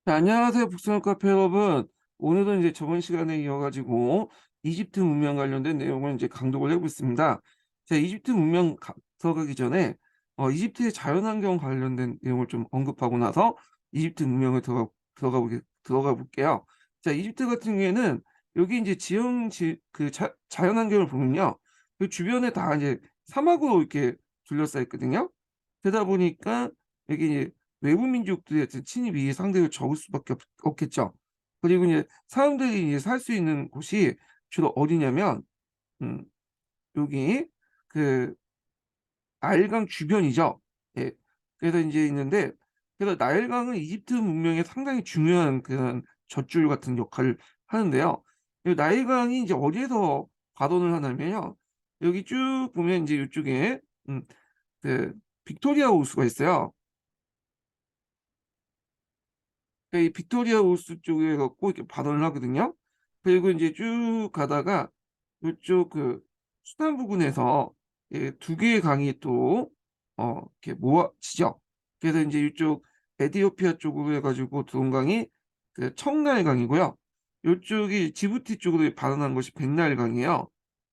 네, 안녕하세요, 북스원 카페 여러분. 오늘은 이제 저번 시간에 이어가지고 이집트 문명 관련된 내용을 이제 강독을 해보겠습니다. 자, 이집트 문명 들어가기 전에 이집트의 자연환경 관련된 내용을 좀 언급하고 나서 이집트 문명을 들어가 볼게요. 자, 이집트 같은 경우에는 여기 이제 자연환경을 보면요, 그 주변에 다 이제 사막으로 이렇게 둘러싸여 있거든요. 그러다 보니까 여기 이제 외부 민족들의 어떤 침입이 상대적으로 적을 수밖에 없겠죠. 그리고 이제 사람들이 이제 살 수 있는 곳이 주로 어디냐면 음, 여기 그 나일강 주변이죠. 예. 그래서 이제 있는데 그래서 나일강은 이집트 문명에 상당히 중요한 그런 젖줄 같은 역할을 하는데요. 이 나일강이 이제 어디에서 발원을 하냐면요. 여기 쭉 보면 이제 이쪽에 그 빅토리아 호수가 있어요. 이 빅토리아 호수 쪽에 갖고 이렇게 발원을 하거든요. 그리고 이제 쭉 가다가 이쪽 그 수단 부근에서 두 개의 강이 또 이렇게 모아지죠. 그래서 이제 이쪽 에티오피아 쪽으로 해가지고 들어온 강이 그 청나일 강이고요. 이쪽이 지부티 쪽으로 발원한 것이 백나일 강이에요.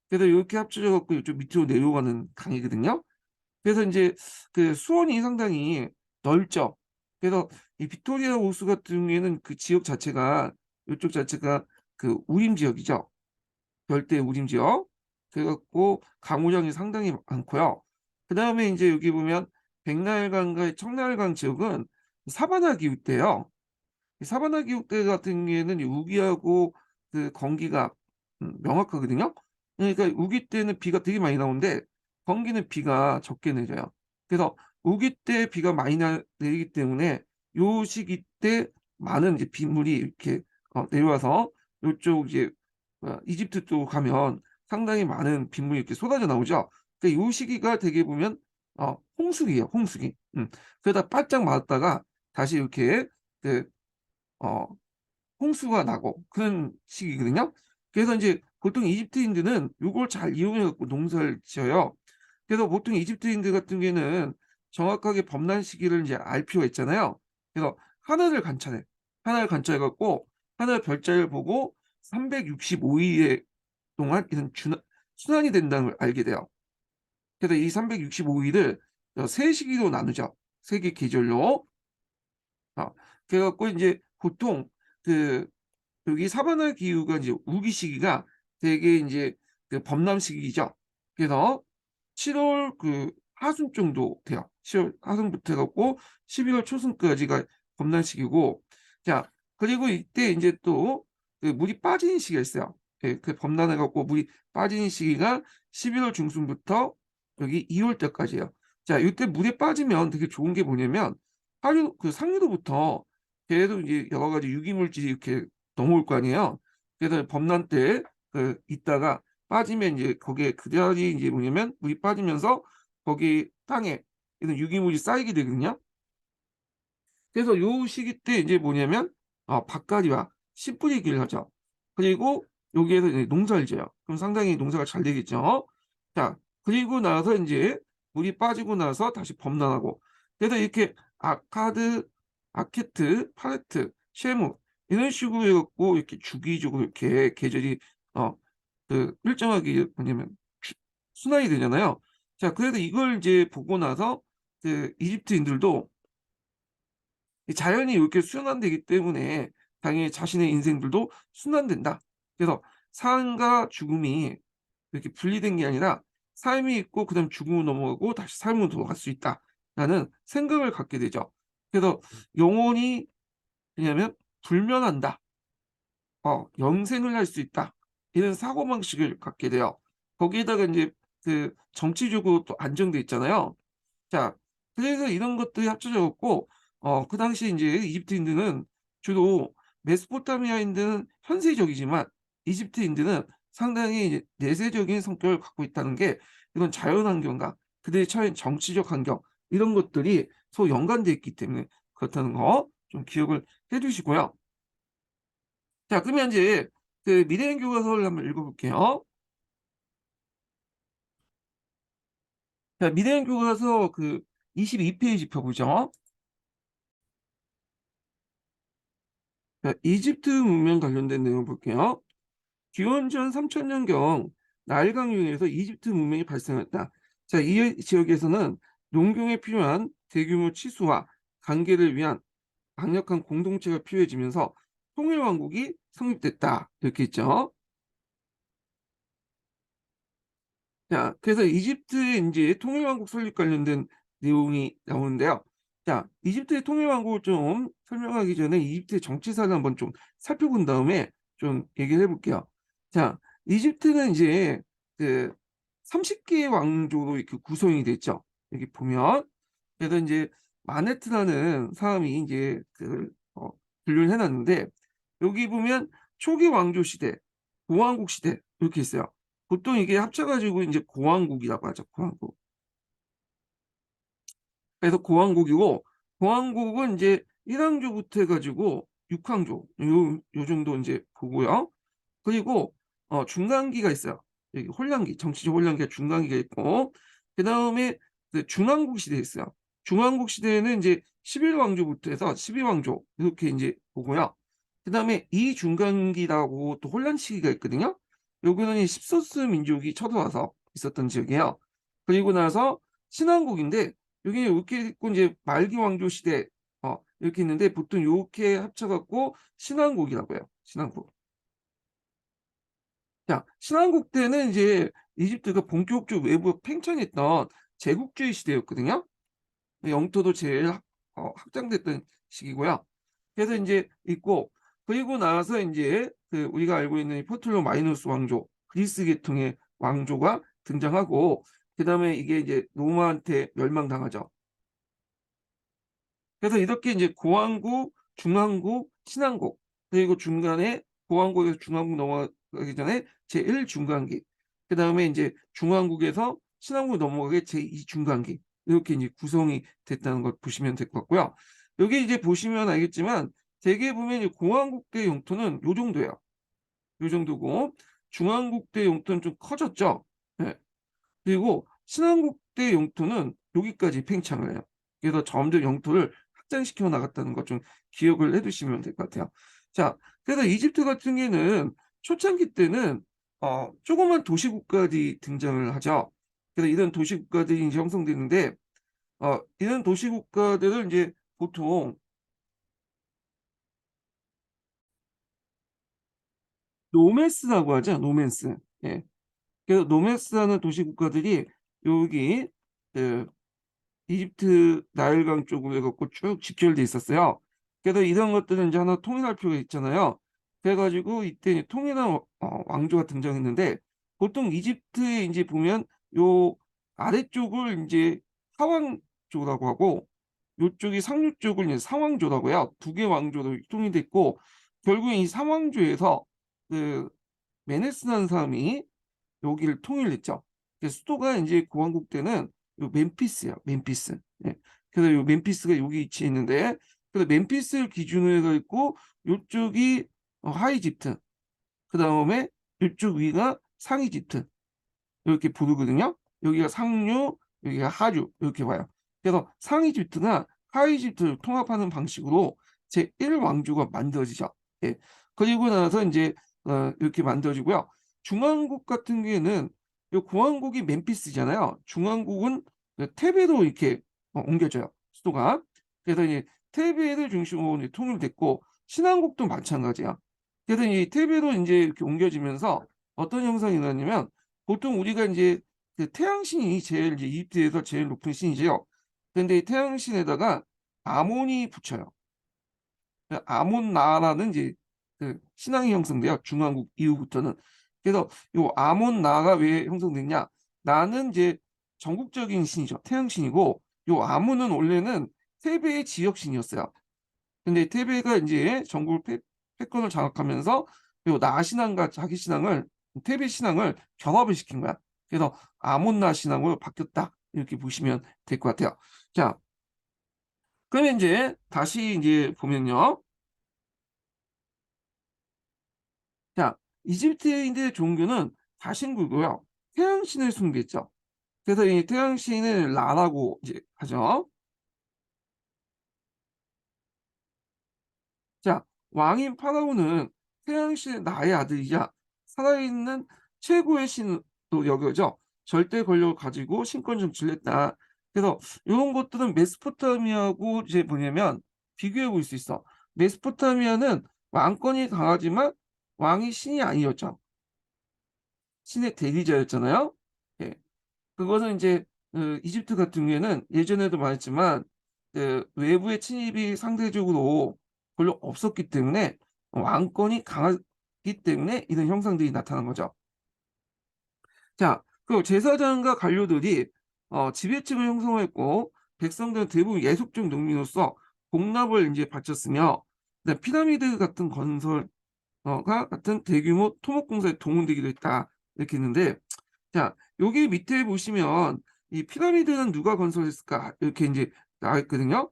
그래서 이렇게 합쳐져 갖고 이쪽 밑으로 내려가는 강이거든요. 그래서 이제 그 수원이 상당히 넓죠. 그래서 이 빅토리아 호수 같은 경우에는 그 지역 자체가 이쪽 자체가 그 우림 지역이죠. 열대 우림 지역. 그래갖고 강우량이 상당히 많고요. 그 다음에 이제 여기 보면 백라일강과 청라일강 지역은 사바나 기후대예요. 이 사바나 기후대 같은 경우에는 이 우기하고 그 건기가 명확하거든요. 그러니까 우기 때는 비가 되게 많이 나오는데 건기는 비가 적게 내려요. 그래서 우기 때 비가 많이 내리기 때문에 요 시기 때 많은 이제 빗물이 이렇게 내려와서 요쪽 이제 이집트 쪽 가면 상당히 많은 빗물이 이렇게 쏟아져 나오죠. 그러니까 요 시기가 되게 보면 홍수기예요, 홍수기. 그러다 바짝 맞았다가 다시 이렇게 그 어, 홍수가 나고 그런 시기거든요. 그래서 이제 보통 이집트인들은 이걸 잘 이용해 갖고 농사를 지어요. 그래서 보통 이집트인들 같은 경우에는 정확하게 범람 시기를 이제 알 필요가 있잖아요. 그래서 하늘을 관찰해. 하늘을 관찰해 갖고 하늘 별자리를 보고 365일 동안 이런 순환이 된다는 걸 알게 돼요. 그래서 이 365일을 세 시기로 나누죠. 세 개 계절로. 그래갖고 이제 보통 그 여기 사바나 기후가 이제 우기 시기가 되게 이제 그 범람 시기죠. 그래서 7월 그 하순 정도 돼요. 7월 하순부터 해갖고 12월 초순까지가 범람 시기고, 자, 그리고 이때 이제 또 그 물이 빠지는 시기가 있어요. 예, 그 범람해갖고 물이 빠지는 시기가 11월 중순부터 여기 2월 때까지예요. 자, 이때 물에 빠지면 되게 좋은 게 뭐냐면 그 상류로부터 계속 이제 여러 가지 유기물질이 이렇게 넘어올 거 아니에요. 그래서 범람 때 그 있다가 빠지면 이제 거기에 그다지 이제 뭐냐면 물이 빠지면서 거기 땅에 이런 유기물이 쌓이게 되거든요. 그래서 요 시기 때 이제 뭐냐면 밭갈이와 씨 뿌리기를 하죠. 그리고 여기에서 이제 농사를 지어요. 그럼 상당히 농사가 잘 되겠죠. 자, 그리고 나서 이제 물이 빠지고 나서 다시 범람하고, 그래서 이렇게 아케트, 파레트, 쉐무 이런 식으로 해갖고 이렇게 주기적으로 이렇게 계절이 어 그 일정하게 뭐냐면 순환이 되잖아요. 자, 그래서 이걸 이제 보고 나서 그 이집트인들도 이 자연이 이렇게 순환되기 때문에 당연히 자신의 인생들도 순환된다. 그래서 삶과 죽음이 이렇게 분리된 게 아니라 삶이 있고 그다음 죽음으로 넘어가고 다시 삶으로 돌아갈 수 있다라는 생각을 갖게 되죠. 그래서 영혼이 왜냐하면 불면한다. 영생을 할 수 있다. 이런 사고방식을 갖게 돼요. 거기에다가 이제 그 정치적으로 또 안정돼 있잖아요. 자, 그래서 이런 것들이 합쳐져 갖고 그 당시 이제 이집트인들은 주로 메소포타미아인들은 현세적이지만 이집트인들은 상당히 이제 내세적인 성격을 갖고 있다는 게 이건 자연환경과 그들이 처한 정치적 환경 이런 것들이 서로 연관되어 있기 때문에 그렇다는 거 좀 기억을 해두시고요. 자, 그러면 이제 그 미래인 교과서를 한번 읽어볼게요. 자, 미래인 교과서 그 22페이지 펴보죠. 자, 이집트 문명 관련된 내용 볼게요. 기원전 3000년경 나일 강유에서 이집트 문명이 발생했다. 자, 이 지역에서는 농경에 필요한 대규모 치수와 관계를 위한 강력한 공동체가 필요해지면서 통일왕국이 성립됐다. 이렇게 있죠. 자, 그래서 이집트의 이제 통일왕국 설립 관련된 내용이 나오는데요. 자, 이집트의 통일왕국을 좀 설명하기 전에 이집트의 정치사를 한번 좀 살펴본 다음에 좀 얘기를 해볼게요. 자, 이집트는 이제 그 30개의 왕조로 이렇게 구성이 됐죠. 여기 보면. 그래서 이제 마네트라는 사람이 이제 분류를 해놨는데, 여기 보면 초기 왕조 시대, 고왕국 시대 이렇게 있어요. 보통 이게 합쳐가지고 이제 고왕국이라고 하죠. 고왕국. 그래서 고왕국이고, 고왕국은 이제 1왕조부터 해가지고 6왕조 요 정도 이제 보고요. 그리고 중간기가 있어요. 여기 혼란기, 정치적 혼란기가 중간기가 있고, 그 다음에 그 중왕국 시대 있어요. 중왕국 시대에는 이제 11왕조부터 해서 12왕조 이렇게 이제 보고요. 그 다음에 이 중간기라고 또 혼란 시기가 있거든요. 여기는 이 십소스 민족이 쳐들어와서 있었던 지역이에요. 그리고 나서 신왕국인데 여기 이렇게 있고 이제 말기 왕조 시대 이렇게 있는데 보통 이렇게 합쳐갖고 신왕국이라고 해요. 신왕국. 자, 신왕국 때는 이제 이집트가 본격적으로 외부에 팽창했던 제국주의 시대였거든요. 영토도 제일 확장됐던 시기고요. 그래서 이제 있고 그리고 나서 이제 그 우리가 알고 있는 이 포툴로 마이너스 왕조, 그리스 계통의 왕조가 등장하고 그다음에 이게 이제 로마한테 멸망당하죠. 그래서 이렇게 이제 고왕국, 중왕국, 신왕국 그리고 중간에 고왕국에서 중왕국 넘어가기 전에 제1중간기 그 다음에 이제 중왕국에서 신왕국 넘어가게 제2중간기 이렇게 이제 구성이 됐다는 걸 보시면 될 것 같고요. 여기 이제 보시면 알겠지만 대개 보면 이 고왕국 때 영토는 요 정도예요. 요 정도고 중왕국 때 영토는 좀 커졌죠. 네. 그리고 신왕국 때 영토는 여기까지 팽창을 해요. 그래서 점점 영토를 확장시켜 나갔다는 것 좀 기억을 해두시면 될 것 같아요. 자, 그래서 이집트 같은 경우에는 초창기 때는 조그만 도시국가들이 등장을 하죠. 그래서 이런 도시국가들이 이제 형성되는데 이런 도시국가들을 이제 보통 노메스라고 하죠. 노메스. 예. 그래서 노메스라는 도시국가들이 여기 그 이집트 나일강 쪽으로 해갖고 쭉 직결돼 있었어요. 그래서 이런 것들은 이제 하나 통일할 필요가 있잖아요. 그래가지고 이때 통일한 왕조가 등장했는데 보통 이집트에 이제 보면 요 아래쪽을 이제 하왕조라고 하고 요쪽이 상류 쪽을 이제 상왕조라고 해요. 두 개 왕조로 통일됐고 결국에 이 상왕조에서 그 메네스라는 사람이 여기를 통일했죠. 수도가 이제 고왕국 때는 요 멤피스예요. 멤피스. 예. 그래서 요 멤피스가 여기 위치해 있는데 그래서 멤피스를 기준으로 해서 있고 요쪽이 하이집트. 그 다음에 이쪽 위가 상이집트. 이렇게 부르거든요. 여기가 상류, 여기가 하류 이렇게 봐요. 그래서 상이집트나 하이집트를 통합하는 방식으로 제1왕조가 만들어지죠. 예. 그리고 나서 이제 이렇게 만들어지고요. 중왕국 같은 경우에는 이 공왕국이 멤피스잖아요. 중왕국은 그 테베로 이렇게 옮겨져요. 수도가. 그래서 이제 테베를 중심으로 이제 통일됐고 신왕국도 마찬가지야. 그래서 이 테베로 이제 이렇게 옮겨지면서 어떤 현상이 일어나냐면 보통 우리가 이제 그 태양신이 제일 이제 이집트에서 제일 높은 신이죠. 근데 이 태양신에다가 아몬이 붙여요. 아몬나라는 이제 그 신앙이 형성돼요. 중왕국 이후부터는. 그래서 요 아몬나가 왜 형성됐냐? 나는 이제 전국적인 신이죠. 태양신이고 요 아몬은 원래는 테베의 지역신이었어요. 근데 테베가 이제 전국 패권을 장악하면서 요 나 신앙과 자기 신앙을 테베 신앙을 결합을 시킨 거야. 그래서 아몬나 신앙으로 바뀌었다. 이렇게 보시면 될 것 같아요. 자, 그러면 이제 다시 이제 보면요. 자, 이집트인들의 종교는 다신교고요. 태양신을 숭배했죠. 그래서 이 태양신을 라라고 이제 하죠. 자, 왕인 파라오는 태양신의 나의 아들이자 살아있는 최고의 신으로 여겨져 절대 권력을 가지고 신권 정치를 했다. 그래서 이런 것들은 메소포타미아하고 이제 뭐냐면 비교해 볼 수 있어. 메소포타미아는 왕권이 강하지만 왕이 신이 아니었죠. 신의 대리자였잖아요. 예. 그것은 이제 이집트 같은 경우에는 예전에도 말했지만 외부의 침입이 상대적으로 별로 없었기 때문에 왕권이 강하기 때문에 이런 형상들이 나타난 거죠. 자, 그리고 제사장과 관료들이 지배층을 형성했고 백성들은 대부분 예속적 농민으로서 공납을 이제 바쳤으며 피라미드 같은 건설 가 같은 대규모 토목공사에 동원되기도 했다. 이렇게 있는데 자, 여기 밑에 보시면 이 피라미드는 누가 건설했을까? 이렇게 이제 나와 있거든요.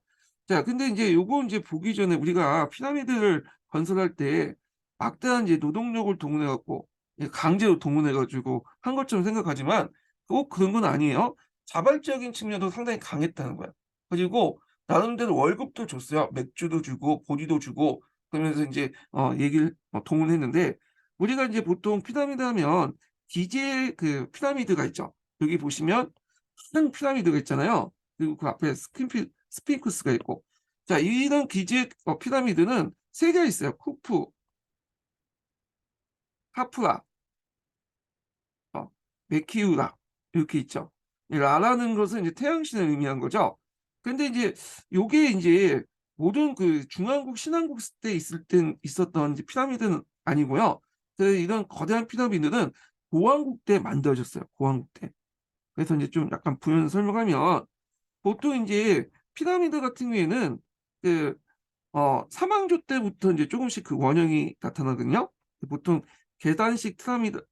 자, 근데 이제 요거 이제 보기 전에 우리가 피라미드를 건설할 때 막대한 이제 노동력을 동원해 갖고 강제로 동원해 가지고 한 것처럼 생각하지만 꼭 그런 건 아니에요. 자발적인 측면도 상당히 강했다는 거야. 그리고 나름대로 월급도 줬어요. 맥주도 주고 보리도 주고 그러면서 이제 얘기를 동원했는데 우리가 이제 보통 피라미드 하면 기재 그 피라미드가 있죠. 여기 보시면 큰 피라미드가 있잖아요. 그리고 그 앞에 스핑크스가 있고. 자, 이런 기재 피라미드는 세 개가 있어요. 쿠프, 하프라, 어, 메키우라 이렇게 있죠. 이 라라는 것은 이제 태양신을 의미한 거죠. 근데 이제 요게 이제 모든 그 중앙국 신왕국 때 있었던 이제 피라미드는 아니고요. 이런 거대한 피라미드는 고왕국 때 만들어졌어요. 고왕국 때. 그래서 이제 좀 약간 부연 설명하면 보통 이제 피라미드 같은 경우에는 그 사망조 때부터 이제 조금씩 그 원형이 나타나거든요. 보통 계단식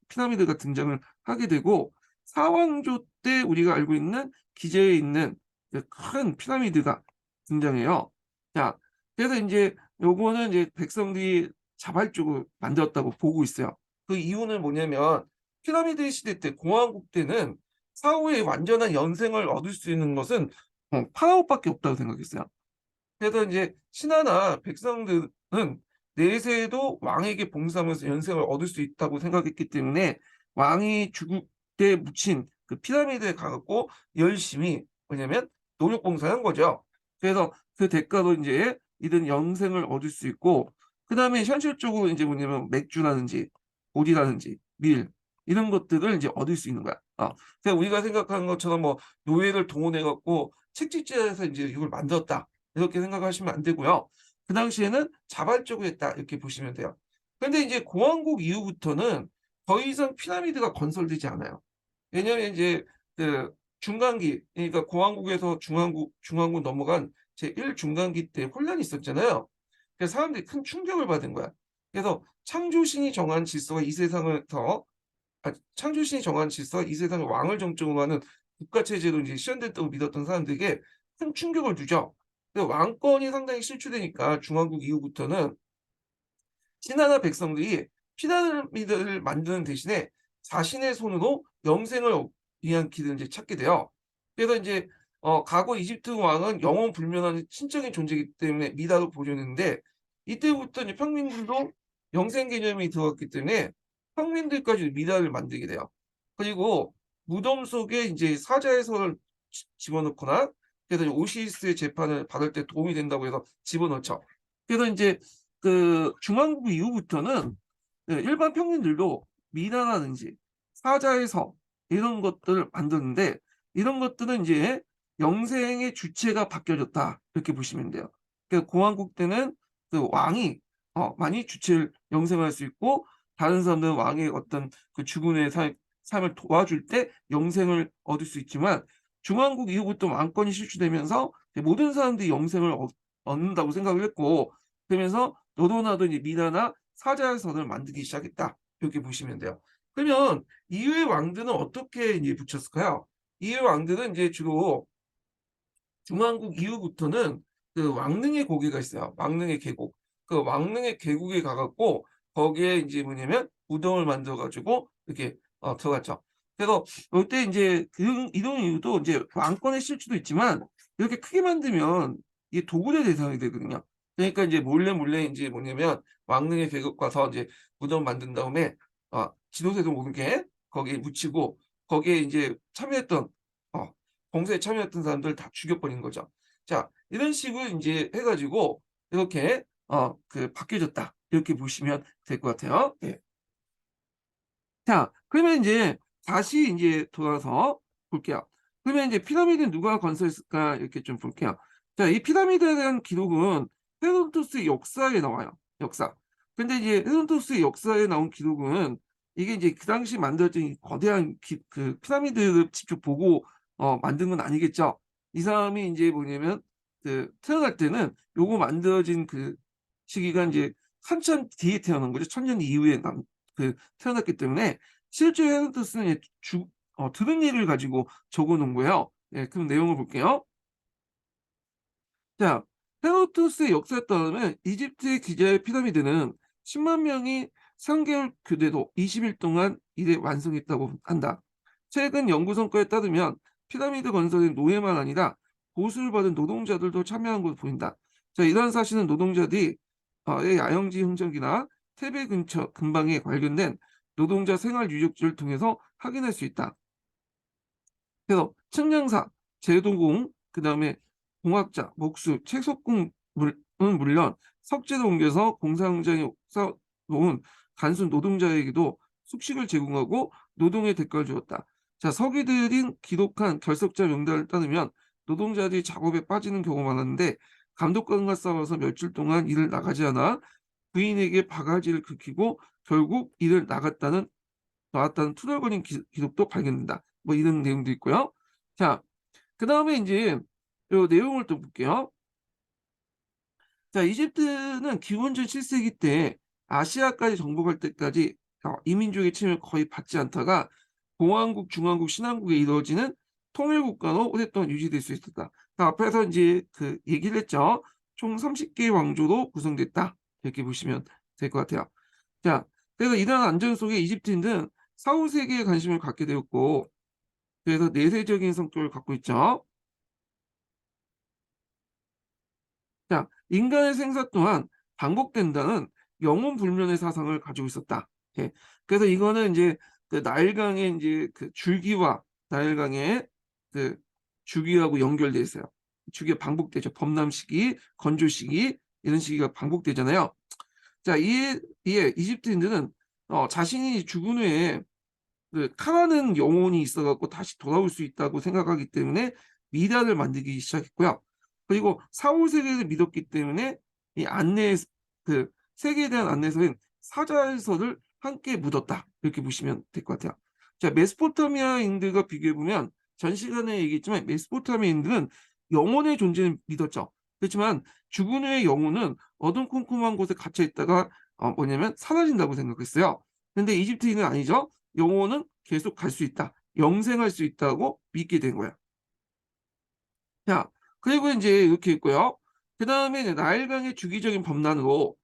피라미드가 등장을 하게 되고 사왕조 때 우리가 알고 있는 기재에 있는 그큰 피라미드가 등장해요. 자, 그래서 이제 요거는 이제 백성들이 자발적으로 만들었다고 보고 있어요. 그 이유는 뭐냐면 피라미드 시대 때 공화국 때는 사후에 완전한 연생을 얻을 수 있는 것은 파라오밖에 없다고 생각했어요. 그래서 이제 신하나 백성들은 내세에도 왕에게 봉사하면서 연생을 얻을 수 있다고 생각했기 때문에 왕이 죽을 때 묻힌 그 피라미드에 가갖고 열심히 뭐냐면 노력 봉사한 거죠. 그래서 그 대가로 이제 이런 영생을 얻을 수 있고 그 다음에 현실적으로 이제 뭐냐면 맥주라든지 오리라든지 밀 이런 것들을 이제 얻을 수 있는 거야. 그래서 우리가 생각하는 것처럼 뭐 노예를 동원해 갖고 채찍질해서 이제 이걸 만들었다. 이렇게 생각하시면 안 되고요. 그 당시에는 자발적으로 했다 이렇게 보시면 돼요. 근데 이제 공화국 이후부터는 더 이상 피라미드가 건설되지 않아요. 왜냐하면 이제 그 중간기 그러니까 공화국에서 중앙국 넘어간 제1 중간기 때 혼란이 있었잖아요. 그래서 사람들이 큰 충격을 받은 거야. 그래서 창조신이 정한 질서가 이 세상을 창조신이 정한 질서가 이 세상의 왕을 정점으로 하는 국가 체제로 이제 실현됐다고 믿었던 사람들에게 큰 충격을 주죠. 왕권이 상당히 실추되니까 중왕국 이후부터는 신하나 백성들이 피라미드를 만드는 대신에 자신의 손으로 영생을 위한 길을 이제 찾게 돼요. 그래서 이제 과거 이집트 왕은 영원 불면하는 신적인 존재이기 때문에 미다로 보존했는데 이때부터 이제 평민들도 영생 개념이 들어갔기 때문에 평민들까지 미다를 만들게 돼요. 그리고 무덤 속에 이제 사자의 손을 집어넣거나 그래서 오시리스의 재판을 받을 때 도움이 된다고 해서 집어넣죠. 그래서 이제 그 중앙국 이후부터는 일반 평민들도 미나라든지 사자의 성 이런 것들을 만드는데 이런 것들은 이제 영생의 주체가 바뀌어졌다 이렇게 보시면 돼요. 그러니까 공화국 때는 그 왕이 많이 주체를 영생할 수 있고 다른 사람들은 왕의 어떤 그 죽음의 삶을 도와줄 때 영생을 얻을 수 있지만 중왕국 이후부터 왕권이 실추되면서 모든 사람들이 영생을 얻는다고 생각을 했고 그러면서 너도 나도 이제 미나나 사자의 선을 만들기 시작했다. 이렇게 보시면 돼요. 그러면 이후의 왕들은 어떻게 이제 붙였을까요? 이후의 왕들은 이제 주로 중왕국 이후부터는 그 왕릉의 고개가 있어요. 왕릉의 계곡. 그 왕릉의 계곡에 가갖고 거기에 이제 뭐냐면 무덤을 만들어 가지고 이렇게 들어갔죠. 그래서 이때 이제 이런 이유도 이제 왕권의 실추도 있지만 이렇게 크게 만들면 이게 도굴의 대상이 되거든요. 그러니까 이제 몰래 몰래 이제 뭐냐면 왕릉에 계급 가서 이제 무덤 만든 다음에 지도새도 모르게 거기에 묻히고 거기에 이제 참여했던 어 봉사에 참여했던 사람들 다 죽여버린 거죠. 자, 이런 식으로 이제 해가지고 이렇게 바뀌어졌다 이렇게 보시면 될 것 같아요. 예. 자, 그러면 이제 다시 이제 돌아서 볼게요. 그러면 이제 피라미드는 누가 건설했을까 이렇게 좀 볼게요. 자, 이 피라미드에 대한 기록은 헤로도토스 역사에 나와요. 역사. 근데 이제 헤로도토스 역사에 나온 기록은 이게 이제 그 당시 만들어진 이 거대한 그 피라미드를 직접 보고 만든 건 아니겠죠. 이 사람이 이제 뭐냐면 그 태어날 때는 요거 만들어진 그 시기가 이제 한참 뒤에 태어난 거죠. 1000년 이후에 태어났기 때문에 실제 헤로도트스는 들은 얘기를 가지고 적어 놓은 거예요. 예, 그럼 내용을 볼게요. 자, 헤로도트스의 역사에 따르면 이집트의 기자의 피라미드는 10만 명이 3개월 교대로 20일 동안 일에 완성했다고 한다. 최근 연구 성과에 따르면 피라미드 건설엔 노예만 아니라 보수를 받은 노동자들도 참여한 것으로 보인다. 자, 이러한 사실은 노동자들이 야영지 흔적이나 태베 근처 근방에 발견된 노동자 생활 유적지를 통해서 확인할 수 있다. 그래서 측량사, 제도공, 그다음에 공학자, 목수, 채석공은 물론 석재를 옮겨서 공사 현장에 쌓아놓은 단순 노동자에게도 숙식을 제공하고 노동의 대가를 주었다. 자, 서기들이 기록한 결석자 명단을 따르면 노동자들이 작업에 빠지는 경우가 많았는데 감독관과 싸워서 며칠 동안 일을 나가지 않아 부인에게 바가지를 긁히고 결국 일을 나왔다는 투덜거린 기록도 발견된다. 뭐 이런 내용도 있고요. 자, 그 다음에 이제 요 내용을 또 볼게요. 자, 이집트는 기원전 7세기 때 아시아까지 정복할 때까지 이민족의 침입을 거의 받지 않다가 공화국, 중화국, 신왕국에 이루어지는 통일국가로 오랫동안 유지될 수 있었다. 앞에서 이제 얘기를 했죠. 총 30개의 왕조로 구성됐다. 이렇게 보시면 될 것 같아요. 자, 그래서 이러한 안전 속에 이집트인들은 사후 세계에 관심을 갖게 되었고, 그래서 내세적인 성격을 갖고 있죠. 자, 인간의 생사 또한 반복된다는 영혼 불면의 사상을 가지고 있었다. 예. 그래서 이거는 이제 그 나일강의 이제 그 줄기와 나일강의 그 주기하고 연결돼 있어요. 주기가 반복되죠. 범람 시기, 건조 시기 이런 시기가 반복되잖아요. 자, 이에 이집트인들은 자신이 죽은 후에 카라는 영혼이 있어갖고 다시 돌아올 수 있다고 생각하기 때문에 미라를 만들기 시작했고요. 그리고 사후 세계를 믿었기 때문에 이 세계에 대한 안내서인 사자서를 함께 묻었다. 이렇게 보시면 될 것 같아요. 자, 메소포타미아인들과 비교해 보면 전 시간에 얘기했지만 메소포타미아인들은 영혼의 존재를 믿었죠. 그렇지만 죽은 후의 영혼은 어둠컴컴한 곳에 갇혀 있다가 뭐냐면 사라진다고 생각했어요. 근데 이집트인은 아니죠. 영혼은 계속 갈 수 있다. 영생할 수 있다고 믿게 된 거야. 자, 그리고 이제 이렇게 있고요. 그 다음에 나일강의 주기적인 범람으로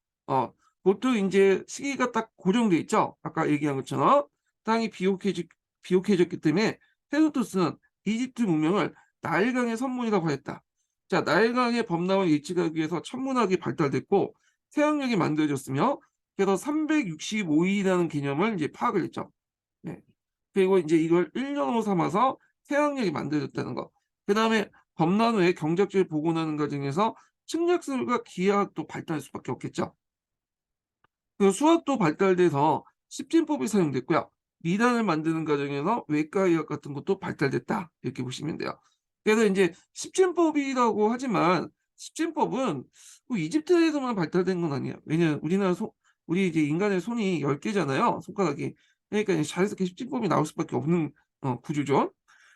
보통 이제 시기가 딱 고정돼 있죠. 아까 얘기한 것처럼 땅이 비옥해졌기 때문에 헤로도스는 이집트 문명을 나일강의 선문이라고 했다. 자, 나일강의 범람을 예측하기 위해서 천문학이 발달됐고 태양력이 만들어졌으며 그래서 365일이라는 개념을 이제 파악을 했죠. 네. 그리고 이제 이걸 1년으로 삼아서 태양력이 만들어졌다는 거. 그 다음에 범람 후에 경작지를 복원하는 과정에서 측량술과 기하학도 발달할 수밖에 없겠죠. 그 수학도 발달돼서 십진법이 사용됐고요. 미단을 만드는 과정에서 외과의학 같은 것도 발달됐다. 이렇게 보시면 돼요. 그래서 이제 십진법이라고 하지만 십진법은 뭐 이집트에서만 발달된 건 아니에요. 왜냐면 우리 이제 인간의 손이 10개잖아요. 손가락이. 그러니까 자연스럽게 십진법이 나올 수밖에 없는 구조죠.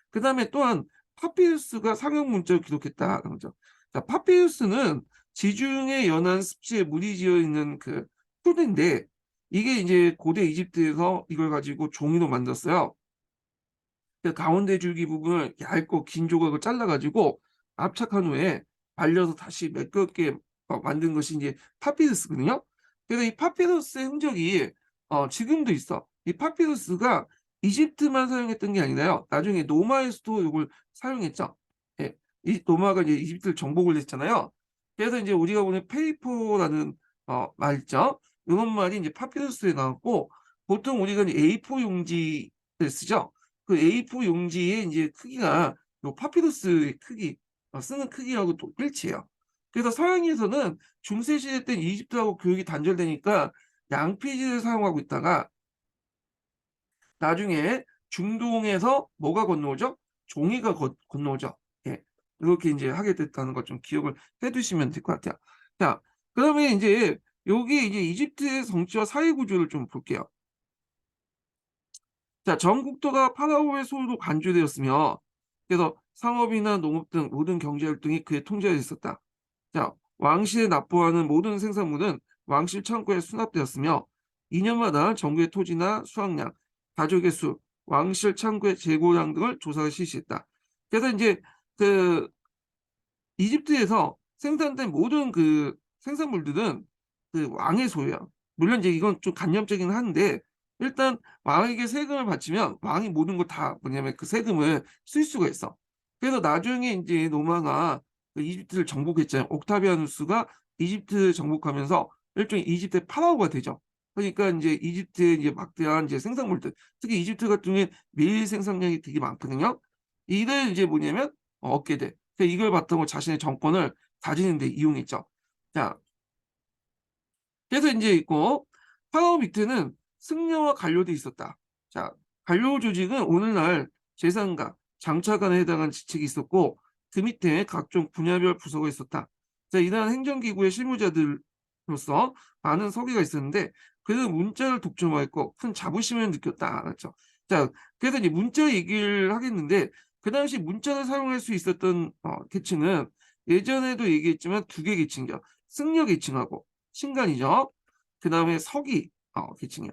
그 다음에 또한 파피루스가 상형 문자를 기록했다는 거죠. 자, 파피루스는 지중해 연안 습지에 물이 지어 있는 그 풀인데 이게 이제 고대 이집트에서 이걸 가지고 종이로 만들었어요. 그 가운데 줄기 부분을 얇고 긴 조각을 잘라가지고 압착한 후에 발려서 다시 매끄럽게 만든 것이 이제 파피루스거든요. 그래서 이 파피루스의 흔적이 지금도 있어. 이 파피루스가 이집트만 사용했던 게 아니라요. 나중에 노마에서도 이걸 사용했죠. 예. 이 노마가 이제 이집트를 정복을 했잖아요. 그래서 이제 우리가 보는 페이퍼라는 말 있죠. 이런 말이 이제 파피루스에 나왔고, 보통 우리가 이제 A4 용지를 쓰죠. 그 A4 용지의 이제 크기가 요 파피루스의 크기, 쓰는 크기하고 또 일치해요. 그래서 서양에서는 중세 시대 때 이집트하고 교육이 단절되니까 양피지를 사용하고 있다가 나중에 중동에서 뭐가 건너오죠? 종이가 건너오죠. 예. 이렇게 이제 하게 됐다는 것 좀 기억을 해두시면 될 것 같아요. 자, 그다음에 이제 여기 이제 이집트의 정치와 사회 구조를 좀 볼게요. 자, 전 국토가 파라오의 소유로 간주되었으며, 그래서 상업이나 농업 등 모든 경제 활동이 그의 통제에 있었다. 자, 왕실에 납부하는 모든 생산물은 왕실 창고에 수납되었으며 2년마다 정부의 토지나 수확량, 가족의 수, 왕실 창고의 재고량 등을 조사를 실시했다. 그래서 이제 그 이집트에서 생산된 모든 그 생산물들은 그 왕의 소유야. 물론 이제 이건 좀 간접적이긴 한데 일단 왕에게 세금을 바치면 왕이 모든 걸 다 뭐냐면 그 세금을 쓸 수가 있어. 그래서 나중에 이제 로마가 그 이집트를 정복했잖아요. 옥타비아누스가 이집트 정복하면서 일종의 이집트의 파라오가 되죠. 그러니까 이제 이집트의 이제 막대한 이제 생산물들, 특히 이집트 같은 경우에 밀 생산량이 되게 많거든요. 이를 이제 뭐냐면 얻게 돼. 이걸 바탕으로 자신의 정권을 다지는 데 이용했죠. 자, 그래서 이제 있고 파라오 밑에는 승려와 관료도 있었다. 자, 관료 조직은 오늘날 재산가, 장차관에 해당한 직책이 있었고 그 밑에 각종 분야별 부서가 있었다. 자, 이러한 행정기구의 실무자들로서 많은 서기가 있었는데 그래서 문자를 독점하였고 큰 자부심을 느꼈다. 그렇죠? 자, 그래서 이제 문자 얘기를 하겠는데 그 당시 문자를 사용할 수 있었던 계층은 예전에도 얘기했지만 두 개 계층이죠. 승려 계층하고 신간이죠. 그 다음에 서기 계층이야.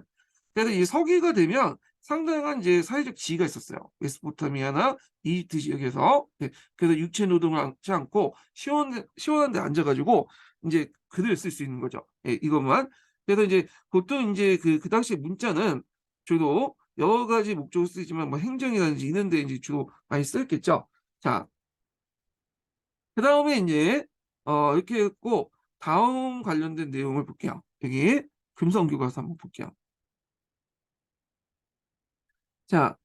그래서 이 서기가 되면 상당한 이제 사회적 지위가 있었어요. 메소포타미아나 이집트 지역에서. 네. 그래서 육체 노동을 하지 않고 시원한 데 앉아가지고 이제 글을 쓸 수 있는 거죠. 예, 이것만. 그래서 이제 보통 이제 그 당시 문자는 주로 여러 가지 목적으로 쓰지만 뭐 행정이라든지 이런 데 이제 주로 많이 쓰였겠죠. 자, 그 다음에 이제 이렇게 했고 다음 관련된 내용을 볼게요. 여기 금성교과서 한번 볼게요. 자,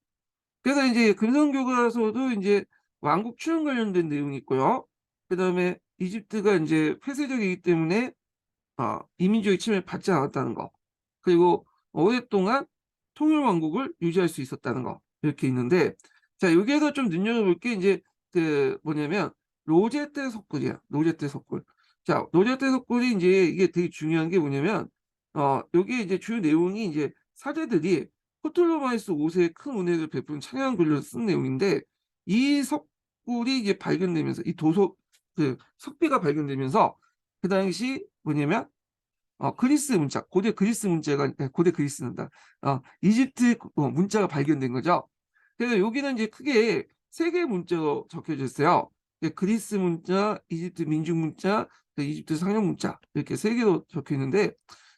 그래서 이제 금성교과서도 이제 왕국 출현 관련된 내용이 있고요. 그 다음에 이집트가 이제 폐쇄적이기 때문에 이민족의 침해를 받지 않았다는 거. 그리고 오랫동안 통일왕국을 유지할 수 있었다는 거. 이렇게 있는데, 자, 여기에서 좀 눈여겨볼 게 이제 그 뭐냐면, 로제테 석굴이야. 로제테 석굴. 자, 로제테 석굴이 이제 이게 되게 중요한 게 뭐냐면, 여기 이제 주요 내용이 이제 사제들이 포톨로마이스 5세에 큰 은혜를 베푼 찬양 글을 쓴 내용인데, 이 석굴이 이제 발견되면서, 이 도석, 그 석비가 발견되면서, 그 당시 뭐냐면, 그리스 문자, 고대 그리스 문자가, 고대 그리스는다. 이집트 문자가 발견된 거죠. 그래서 여기는 이제 크게 세 개의 문자가 적혀져 있어요. 그리스 문자, 이집트 민중 문자, 이집트 상형 문자 이렇게 세 개로 적혀 있는데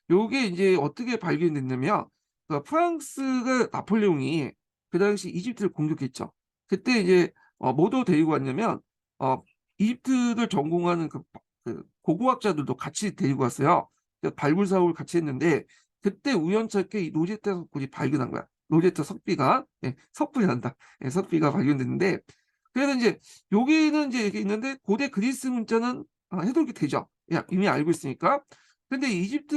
요게 이제 어떻게 발견됐냐면 프랑스가 나폴레옹이 그 당시 이집트를 공격했죠. 그때 이제 뭐도 데리고 왔냐면 어, 이집트를 전공하는 그 고고학자들도 같이 데리고 왔어요. 발굴 사업을 같이 했는데 그때 우연찮게 이 로제타 석굴이 발견한 거야. 로제타 석비가 석불이 난다. 석비가 발견됐는데 그래서 이제 여기는 이제 이렇게 있는데 고대 그리스 문자는 해독이 되죠. 이미 알고 있으니까. 근데 이집트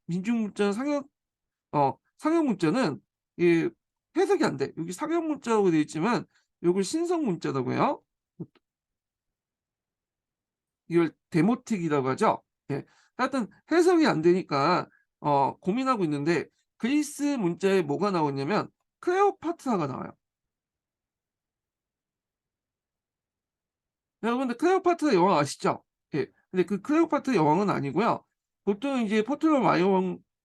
민중 문자는 상형 문자는 이 해석이 안 돼. 여기 상형 문자라고 되어 있지만 이걸 신성 문자라고 해요. 이걸 데모틱이라고 하죠. 예. 하여튼 해석이 안 되니까 고민하고 있는데 그리스 문자에 뭐가 나오냐면 클레오파트라가 나와요. 여러분들 클레오파트라 여왕 아시죠? 예. 근데 그 클레오파트라 여왕은 아니고요. 보통 이제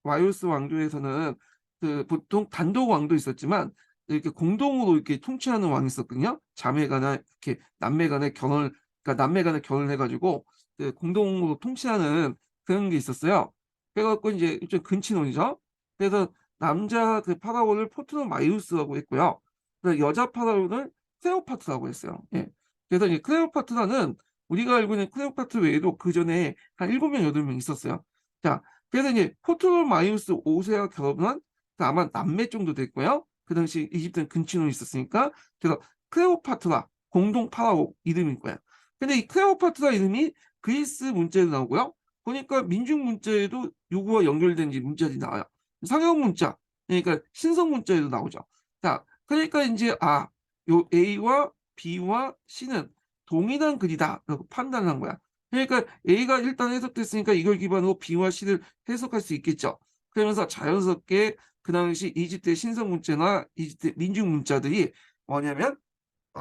마이오스 왕조에서는 그 보통 단독 왕도 있었지만 이렇게 공동으로 이렇게 통치하는 왕이 있었거든요. 자매간에 이렇게 남매간에 결혼을 그러니까 남매간에 결혼을 해가지고 그 공동으로 통치하는 그런 게 있었어요. 그래갖고 이제 좀 근친혼이죠. 그래서 남자 그 파라오를 포트로마이오스라고 했고요. 그래서 여자 파라오를 클레오파트라고 했어요. 예. 그래서 이 클레오파트라는 우리가 알고 있는 클레오파트라 외에도 그 전에 한 7명, 8명 있었어요. 자, 그래서 이제 포톨로마이오스 5세와 결혼한 아마 남매 정도 됐고요. 그 당시 이집트는 근친혼이 있었으니까. 그래서 클레오파트라 공동 파라오 이름인 거야. 근데 이 클레오파트라 이름이 그리스 문자에도 나오고요. 보니까 민중 문자에도 요거와 연결된 문자들이 나와요. 상형 문자, 그러니까 신성 문자에도 나오죠. 자, 그러니까 이제 요 A와 B와 C는 동일한 글이다라고 판단한 거야. 그러니까 A가 일단 해석됐으니까 이걸 기반으로 B와 C를 해석할 수 있겠죠. 그러면서 자연스럽게 그 당시 이집트의 신성 문자나 이집트 민중 문자들이 뭐냐면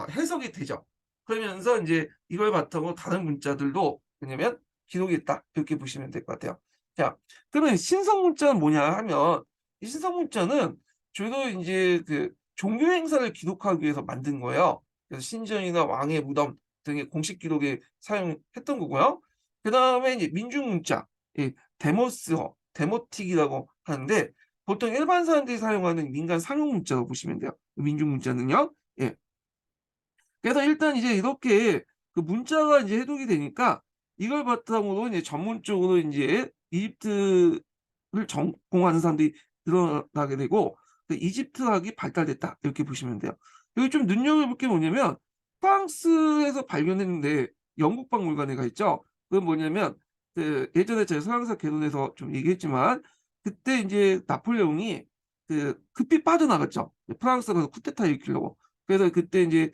해석이 되죠. 그러면서 이제 이걸 바탕으로 다른 문자들도 왜냐면 기록이 있다 이렇게 보시면 될 것 같아요. 자, 그러면 신성 문자는 뭐냐 하면 이 신성 문자는 주로 이제 그 종교 행사를 기록하기 위해서 만든 거예요. 그래서 신전이나 왕의 무덤 등의 공식 기록에 사용했던 거고요. 그 다음에 이제 민중 문자, 이 데모스어, 데모틱이라고 하는데 보통 일반 사람들이 사용하는 민간 상용 문자라고 보시면 돼요. 민중 문자는요. 예. 그래서 일단 이제 이렇게 그 문자가 이제 해독이 되니까 이걸 바탕으로 이제 전문적으로 이제 이집트를 전공하는 사람들이 늘어나게 되고 그 이집트학이 발달됐다 이렇게 보시면 돼요. 여기 좀 눈여겨볼 게 뭐냐면 프랑스에서 발견했는데 영국 박물관에 있죠. 그건 뭐냐면 그 예전에 제가 서양사 개론에서 좀 얘기했지만 그때 이제 나폴레옹이 그 급히 빠져나갔죠. 프랑스가 쿠데타 일으키려고. 그래서 그때 이제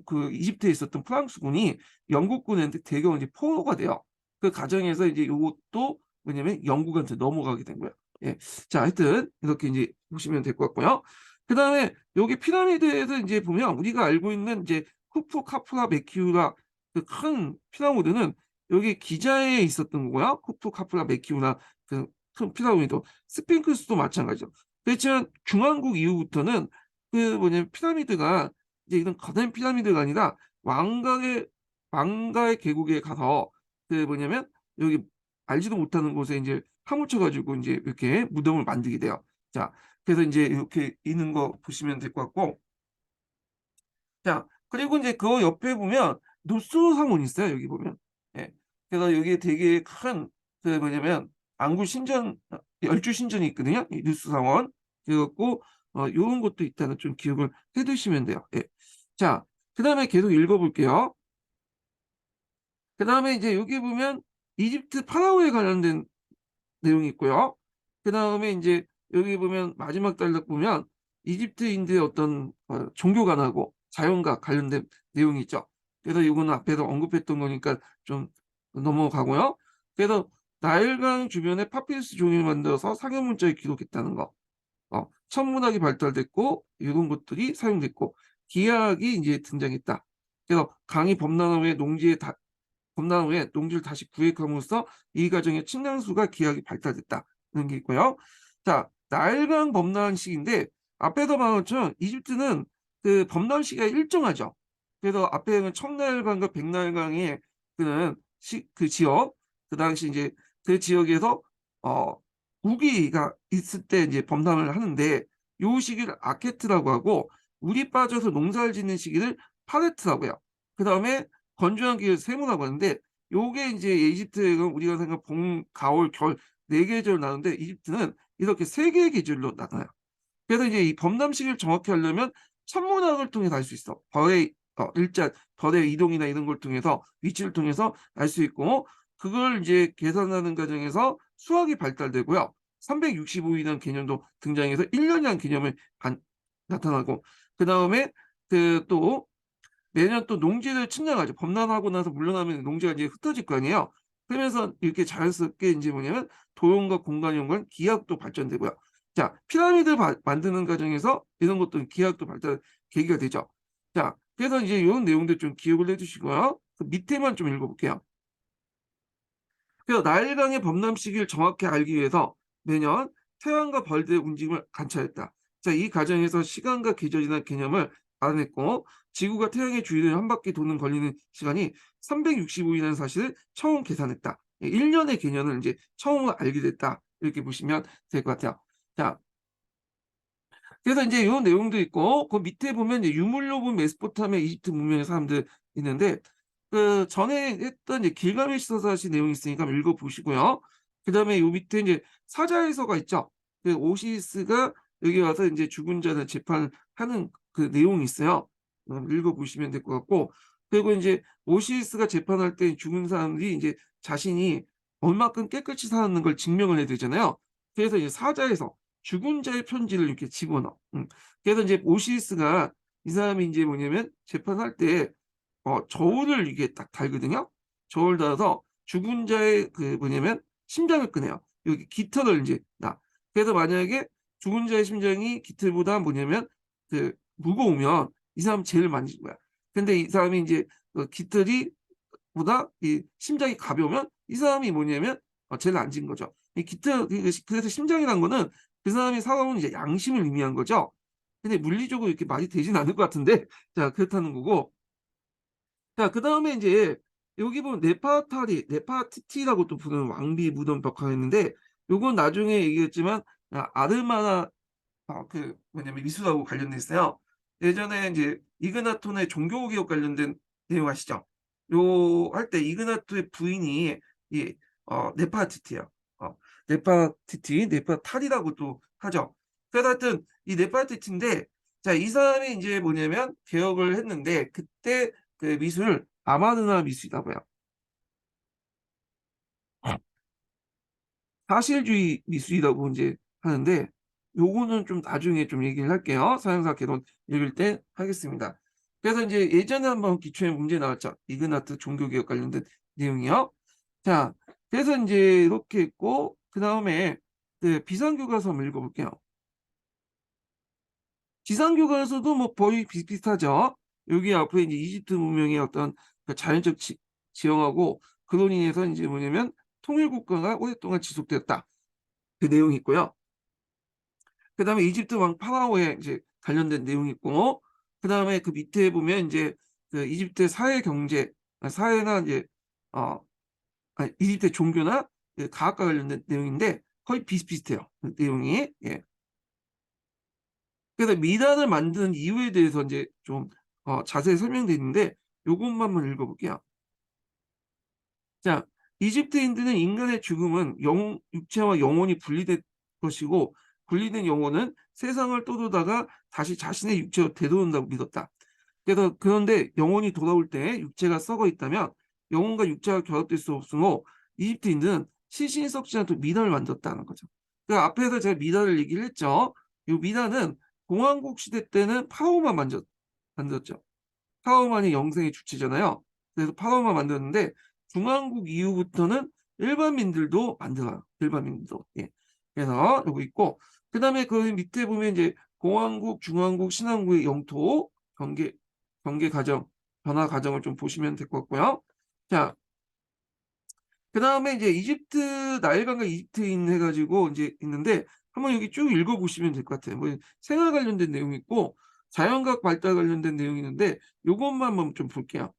그 이집트에 있었던 프랑스군이 영국군한테 대거 이제 포로가 돼요. 그 과정에서 이제 요것도 뭐냐면 영국한테 넘어가게 된 거예요. 예. 자, 하여튼 이렇게 이제 보시면 될 것 같고요. 그다음에 여기 피라미드에서 이제 보면 우리가 알고 있는 이제 후프 카프라 메키우라 그 큰 피라미드는 여기 기자에 있었던 거고요. 후프 카프라 메키우라 그 큰 피라미드, 스핑크스도 마찬가지죠. 그렇지만 중왕국 이후부터는 그 뭐냐면 피라미드가 이제 이런 거대한 피라미드가 아니라 왕가의 계곡에 가서 그 뭐냐면 여기 알지도 못하는 곳에 이제 파묻혀 가지고 이제 이렇게 무덤을 만들게 돼요. 자, 그래서 이제 이렇게 있는 거 보시면 될 것 같고, 자, 그리고 이제 그 옆에 보면 노스 상원이 있어요. 여기 보면. 예. 그래서 여기 되게 큰 그 뭐냐면 안구 신전, 열주 신전이 있거든요. 이 노스 상원. 그래갖고 요런 것도 있다는 좀 기억을 해두시면 돼요. 예. 자, 그다음에 계속 읽어볼게요. 그다음에 이제 여기 보면 이집트 파라오에 관련된 내용이 있고요. 그다음에 이제 여기 보면 마지막 단락 보면 이집트인들의 어떤 종교관하고 자연과 관련된 내용이 있죠. 그래서 이거는 앞에서 언급했던 거니까 좀 넘어가고요. 그래서 나일강 주변에 파피루스 종이를 만들어서 상형 문자에 기록했다는 거. 천문학이 발달됐고 이런 것들이 사용됐고 기하학이 이제 등장했다. 그래서 강이 범람 후에 농지를 다시 구획함으로써 이 과정에 측량수가 기하학이 발달됐다. 이런 게 있고요. 자, 나일강 범람 시기인데 앞에서 말한 것처럼 이집트는 그 범람 시기가 일정하죠. 그래서 앞에는 청나일강과 백나일강의 그 지역, 그 당시 이제 그 지역에서 어, 우기가 있을 때 이제 범람을 하는데 요 시기를 아케트라고 하고 물이 빠져서 농사를 짓는 시기를 파레트라고 해요. 그 다음에 건조한 기를 세모라고 하는데 요게 이제 이집트는 우리가 생각 봄, 가을, 겨울 네 계절 나는데 이집트는 이렇게 세 개의 계절로 나눠요. 그래서 이제 이 범람 시기를 정확히 하려면 천문학을 통해서 알 수 있어. 별의 이동이나 이런 걸 통해서 위치를 통해서 알 수 있고 그걸 이제 계산하는 과정에서 수학이 발달되고요. 365일이라는 개념도 등장해서 1년이라는 개념을 나타나고 그 다음에 그 또 매년 또 농지를 측량하죠. 범람하고 나서 물러나면 농지가 이제 흩어질 거 아니에요. 그러면서 이렇게 자연스럽게 이제 뭐냐면 도형과 공간 연관, 기하학도 발전되고요. 자, 피라미드 만드는 과정에서 이런 것도 기하학도 발달 계기가 되죠. 자, 그래서 이제 이런 내용들 좀 기억을 해주시고요. 그 밑에만 좀 읽어볼게요. 그래서 나일강의 범람 시기를 정확히 알기 위해서 매년 태양과 벌들의 움직임을 관찰했다. 자, 이 과정에서 시간과 계절이나 개념을 알아냈고 지구가 태양의 주위를 한 바퀴 도는 걸리는 시간이 365일이라는 사실을 처음 계산했다. 1년의 개념을 이제 처음 알게 됐다. 이렇게 보시면 될 것 같아요. 자, 그래서 이제 이런 내용도 있고 그 밑에 보면 이제 유물로 본 메소포타미아 이집트 문명의 사람들 있는데 그 전에 했던 이제 길가메시 서사시 내용이 있으니까 한번 읽어보시고요. 그다음에 요 밑에 이제 사자에서가 있죠. 그 오시리스가 여기 와서 이제 죽은 자들 재판하는 그 내용이 있어요. 읽어보시면 될 것 같고, 그리고 이제 오시리스가 재판할 때 죽은 사람들이 이제 자신이 얼마큼 깨끗이 살았는 걸 증명을 해야 되잖아요. 그래서 이제 사자에서 죽은 자의 편지를 이렇게 집어넣어. 그래서 이제 오시리스가 이 사람이 이제 뭐냐면 재판할 때 저울을 이게 딱 달거든요. 저울 달아서 죽은 자의 그 뭐냐면 심장을 끄네요. 여기 깃털을 이제 놔. 그래서 만약에 죽은 자의 심장이 깃털보다 뭐냐면 그 무거우면 이 사람 제일 많이 죽은 거야. 근데 이 사람이 이제 깃털이 보다 이 심장이 가벼우면 이 사람이 뭐냐면 제일 안 진 거죠. 이 깃털 그래서 심장이란 거는 그 사람이 살아온 이제 양심을 의미한 거죠. 근데 물리적으로 이렇게 말이 되진 않을 것 같은데 자 그렇다는 거고. 자, 그 다음에 이제 여기 보면 네파티티라고 또 부르는 왕비 무덤 벽화가 있는데 요건 나중에 얘기했지만 아르마나 그 뭐냐면 미술하고 관련돼 있어요. 예전에 이제 이그나톤의 종교개혁 관련된 내용 아시죠? 요 할 때 이그나토의 부인이 이 네파티티예요. 네파탈이라고 또 하죠. 그래서 하여튼 이 네파티티인데 자, 이 사람이 이제 뭐냐면 개혁을 했는데 그때 그 미술 아마르나 미술이라고 해요. 사실주의 미술이라고 이제 하는데 요거는 좀 나중에 좀 얘기를 할게요. 서양사 개론 읽을 때 하겠습니다. 그래서 이제 예전에 한번 기초에 문제 나왔죠. 이그나트 종교개혁 관련된 내용이요. 자, 그래서 이제 이렇게 있고 그 다음에 그 비상교과서 한번 읽어볼게요. 지상교과서도 뭐 거의 비슷비슷하죠. 여기 앞에 이제 이집트 문명의 어떤 그 자연적 지형하고 그로 인해서 이제 뭐냐면 통일국가가 오랫동안 지속되었다. 그 내용이 있고요. 그 다음에 이집트 왕 파라오에 이제 관련된 내용이 있고, 그 다음에 그 밑에 보면 이제 그 이집트 사회 경제, 사회나 이제, 이집트 종교나 그 과학과 관련된 내용인데 거의 비슷비슷해요. 그 내용이. 예. 그래서 미단을 만드는 이유에 대해서 이제 좀 자세히 설명되어 있는데 요것만 한번 읽어볼게요. 자, 이집트인들은 인간의 죽음은 육체와 영혼이 분리된 것이고 분리된 영혼은 세상을 떠돌다가 다시 자신의 육체로 되돌아온다고 믿었다. 그런데 영혼이 돌아올 때 육체가 썩어 있다면 영혼과 육체가 결합될 수 없으므로 이집트인들은 시신이 썩지 않도록 미단을 만들었다는 거죠. 그 앞에서 제가 미단을 얘기를 했죠. 이 미단은 공왕국 시대 때는 파라오만 만들었죠. 파라오만이 영생의 주체잖아요. 그래서 파라오만 만들었는데 중왕국 이후부터는 일반민들도 만들어요. 일반민들도. 예. 그래서 여기 있고 그다음에 그 밑에 보면 이제 공왕국, 중왕국, 신왕국의 영토 경계 과정, 변화 과정을 좀 보시면 될 것 같고요. 자, 그다음에 이제 이집트 나일강과 이집트인 해가지고 이제 있는데 한번 여기 쭉 읽어보시면 될 것 같아요. 뭐 생활 관련된 내용이 있고 자연과학 발달 관련된 내용이 있는데 요것만 한번 좀 볼게요.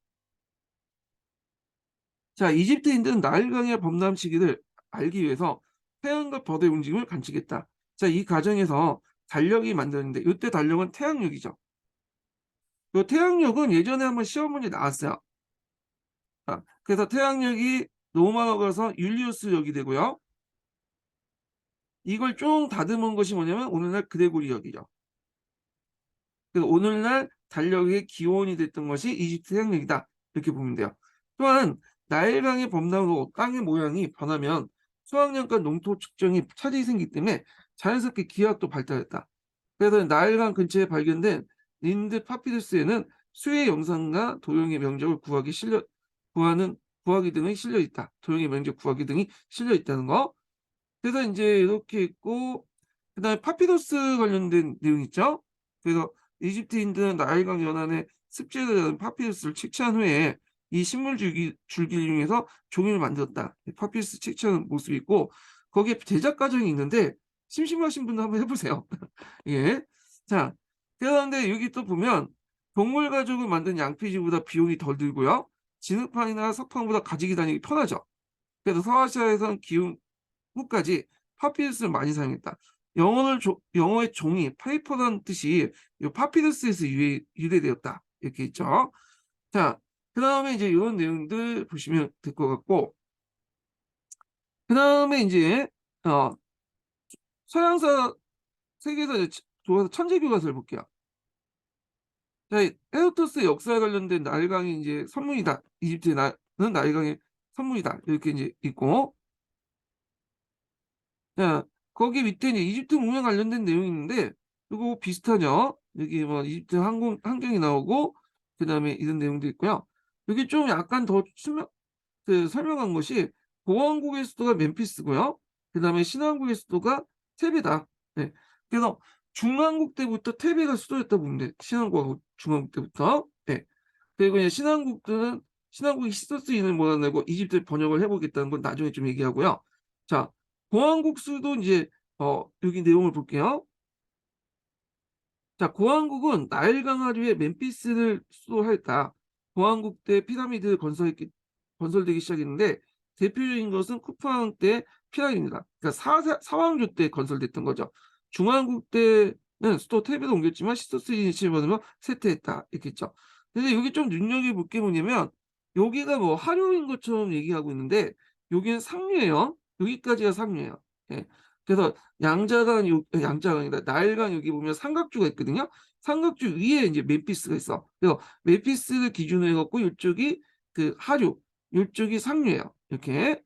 자, 이집트인들은 나일강의 범람 시기를 알기 위해서 태양과 별의 움직임을 관측했다. 자, 이 과정에서 달력이 만들었는데 이때 달력은 태양력이죠. 이 태양력은 예전에 한번 시험 문제 나왔어요. 자, 그래서 태양력이 로마로 가서 율리우스력이 되고요. 이걸 쭉 다듬은 것이 뭐냐면 오늘날 그레고리력이죠. 그래서 오늘날 달력의 기원이 됐던 것이 이집트 태양력이다. 이렇게 보면 돼요. 또한 나일강의 범람으로 땅의 모양이 변하면 수학량과 농토 측정이 차질이 생기기 때문에 자연스럽게 기하학도 발달했다. 그래서 나일강 근처에 발견된 린드 파피루스에는 수의 영상과 도형의 명적을 구하기 등이 실려 있다. 도형의 명적 구하기 등이 실려 있다는 거. 그래서 이제 이렇게 있고 그다음에 파피루스 관련된 내용 있죠. 그래서 이집트인들은 나일강 연안에 습지를 파피루스를 채취한 후에 이 식물 줄기를 이용해서 종이를 만들었다. 파피루스 채취하는 모습이 있고 거기에 제작 과정이 있는데 심심하신 분들 한번 해보세요. 예. 자, 그런데 여기 또 보면 동물 가죽을 만든 양피지보다 비용이 덜 들고요. 진흙판이나 석판보다 가지고 다니기 편하죠. 그래서 서아시아에서는 기운 후까지 파피루스를 많이 사용했다. 영어의 종이 페이퍼라는 뜻이 이 파피루스에서 유래되었다. 이렇게 있죠. 자, 그다음에 이제 이런 내용들 보시면 될 것 같고, 그다음에 이제 어 서양사 세계에서 이제 좋아서 천재 교과서를 볼게요. 자, 헤로도스 역사에 관련된 나일강이 이제 선문이다. 이집트의 나는 나일강의 선문이다. 이렇게 이제 있고, 자, 거기 밑에 이제 이집트 문명 관련된 내용이 있는데, 이거 비슷하죠? 여기 뭐 이집트 환경이 나오고, 그 다음에 이런 내용도 있고요. 여기 좀 약간 더 설명한 것이 보왕국의 수도가 멤피스고요. 그 다음에 신왕국의 수도가 테베다. 네. 그래서 중왕국 때부터 테베가 수도였다 보면 돼. 신왕국하고 중왕국 때부터. 네. 그리고 이제 신왕국이 시소스인을 몰아내고 이집트 번역을 해보겠다는 건 나중에 좀 얘기하고요. 자, 보왕국 수도 이제 여기 내용을 볼게요. 자, 고왕국은 나일강 하류에 멤피스를 수도하였다. 고왕국 때 피라미드 건설되기 시작했는데 대표적인 것은 쿠프왕 때 피라미드입니다. 그러니까 사왕조 때 건설됐던 거죠. 중왕국 때는 수도 테베로 옮겼지만 시소스인이 받으며 쇠퇴했다. 이렇게 했죠. 근데 여기 좀 눈여겨볼 게 뭐냐면 여기가 뭐 하류인 것처럼 얘기하고 있는데 여기는 상류예요. 여기까지가 상류예요. 예. 그래서 양자강이다. 나일강 여기 보면 삼각주가 있거든요. 삼각주 위에 이제 멤피스가 있어. 그래서 멤피스를 기준으로 해갖고 이쪽이 그 하류, 이쪽이 상류예요. 이렇게.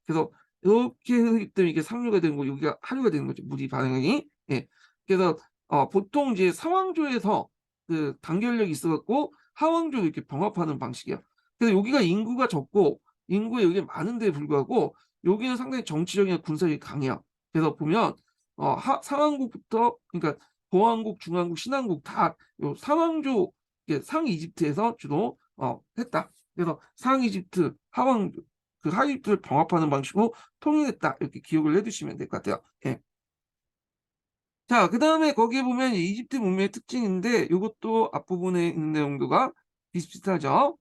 그래서 이렇게 하기 때문에 이게 상류가 되는 거고 여기가 하류가 되는 거죠. 물이 반응이. 예. 그래서 보통 이제 상왕조에서 그 단결력이 있어갖고 하왕조 이렇게 병합하는 방식이야. 그래서 여기가 인구가 적고 인구가 여기 많은데 불구하고 여기는 상당히 정치적인 군사력이 강해요. 그래서 보면 상왕국부터 그러니까 보왕국, 중왕국, 신왕국 다 요 상왕조 상이집트에서 주로 했다. 그래서 상이집트, 하왕조 그 하이집트를 병합하는 방식으로 통일했다. 이렇게 기억을 해두시면 될 것 같아요. 예. 자, 그 다음에 거기에 보면 이집트 문명의 특징인데 이것도 앞부분에 있는 내용도가 비슷비슷하죠.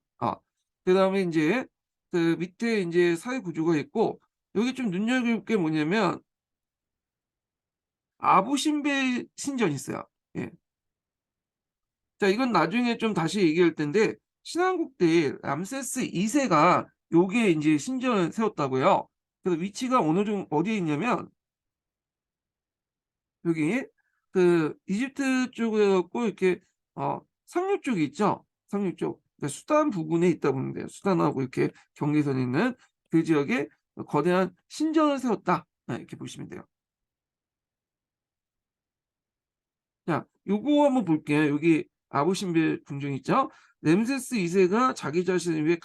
그 다음에 이제 그 밑에 이제 사회 구조가 있고 여기 좀 눈여겨볼 게 뭐냐면 아부신베 신전이 있어요. 예. 자, 이건 나중에 좀 다시 얘기할 텐데 신왕국 때 람세스 2세가 요게 이제 신전을 세웠다고요. 그래서 위치가 어느 정도 어디에 있냐면 여기 그 이집트 쪽에 갖고 이렇게 상류 쪽이 있죠. 상류 쪽. 그러니까 수단 부근에 있다 보면 돼요. 수단하고 이렇게 경계선이 있는 그 지역에 거대한 신전을 세웠다. 이렇게 보시면 돼요. 자, 요거 한번 볼게요. 여기 아부신벨 궁전 있죠? 램세스 2세가 자기 자신을 위해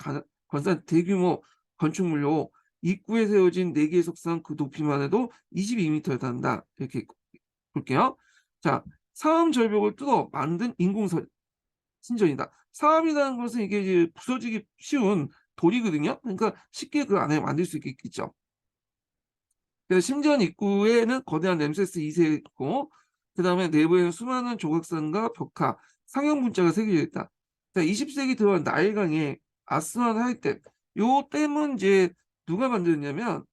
건설한 대규모 건축물로 입구에 세워진 4개의 석상 그 높이만 해도 22m에 달한다. 이렇게 볼게요. 자, 사암 절벽을 뚫어 만든 신전이다. 사암이라는 것은 이게 이제 부서지기 쉬운 돌이거든요. 그러니까 쉽게 그 안에 만들 수 있겠죠. 그래서 신전 입구에는 거대한 램세스 2세 있고 그 다음에 내부에는 수많은 조각상과 벽화, 상형 문자가 새겨져 있다. 자, 20세기 들어간 나일강의 아스완 하이댐. 요 댐은 이제 누가 만들었냐면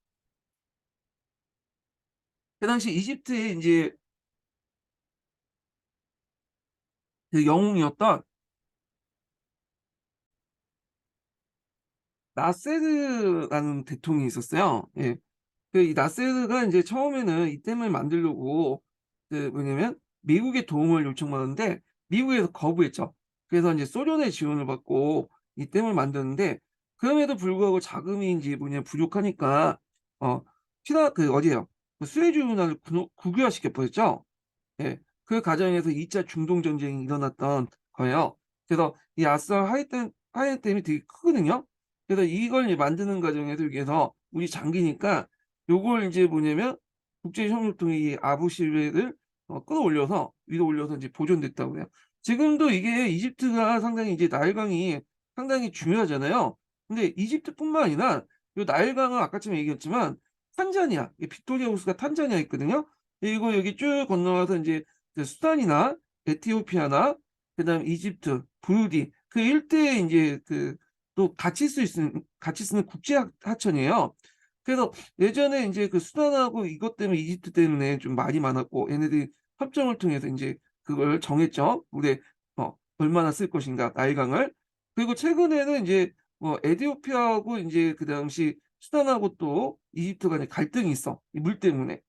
그 당시 이집트의 이제 그 영웅이었던 나세르라는 대통령이 있었어요. 예. 이 나세르가 이제 처음에는 이 댐을 만들려고 그 뭐냐면 미국의 도움을 요청받았는데 미국에서 거부했죠. 그래서 이제 소련의 지원을 받고 이 댐을 만드는데 그럼에도 불구하고 자금이 이제 뭐냐 부족하니까 어 그 어디에요? 그 수에즈 운하를 국유화시켜 버렸죠. 예. 그 과정에서 2차 중동 전쟁이 일어났던 거예요. 그래서 이 아스알 하이댐이 되게 크거든요. 그래서 이걸 만드는 과정에서 여기에서 우리 장기니까 요걸 이제 뭐냐면 국제협력통의 이 아부시베를 끌어올려서 위로 올려서 이제 보존됐다고 해요. 지금도 이게 이집트가 상당히 이제 나일강이 상당히 중요하잖아요. 근데 이집트뿐만 아니라 요 나일강은 아까쯤에 얘기했지만 탄자니아, 빅토리아 호수가 탄자니아 있거든요. 그리고 여기 쭉 건너와서 이제 그 수단이나 에티오피아나 그다음 이집트, 부르디 그 일대에 이제 그 또 같이 쓰는 국제 하천이에요. 그래서 예전에 이제 그 수단하고 이것 때문에 이집트 때문에 좀 말이 많았고 얘네들이 협정을 통해서 이제 그걸 정했죠. 물에 얼마나 쓸 것인가 나일강을. 그리고 최근에는 이제 뭐 에티오피아하고 이제 그 당시 수단하고 또 이집트 간에 갈등이 있어. 이 물 때문에.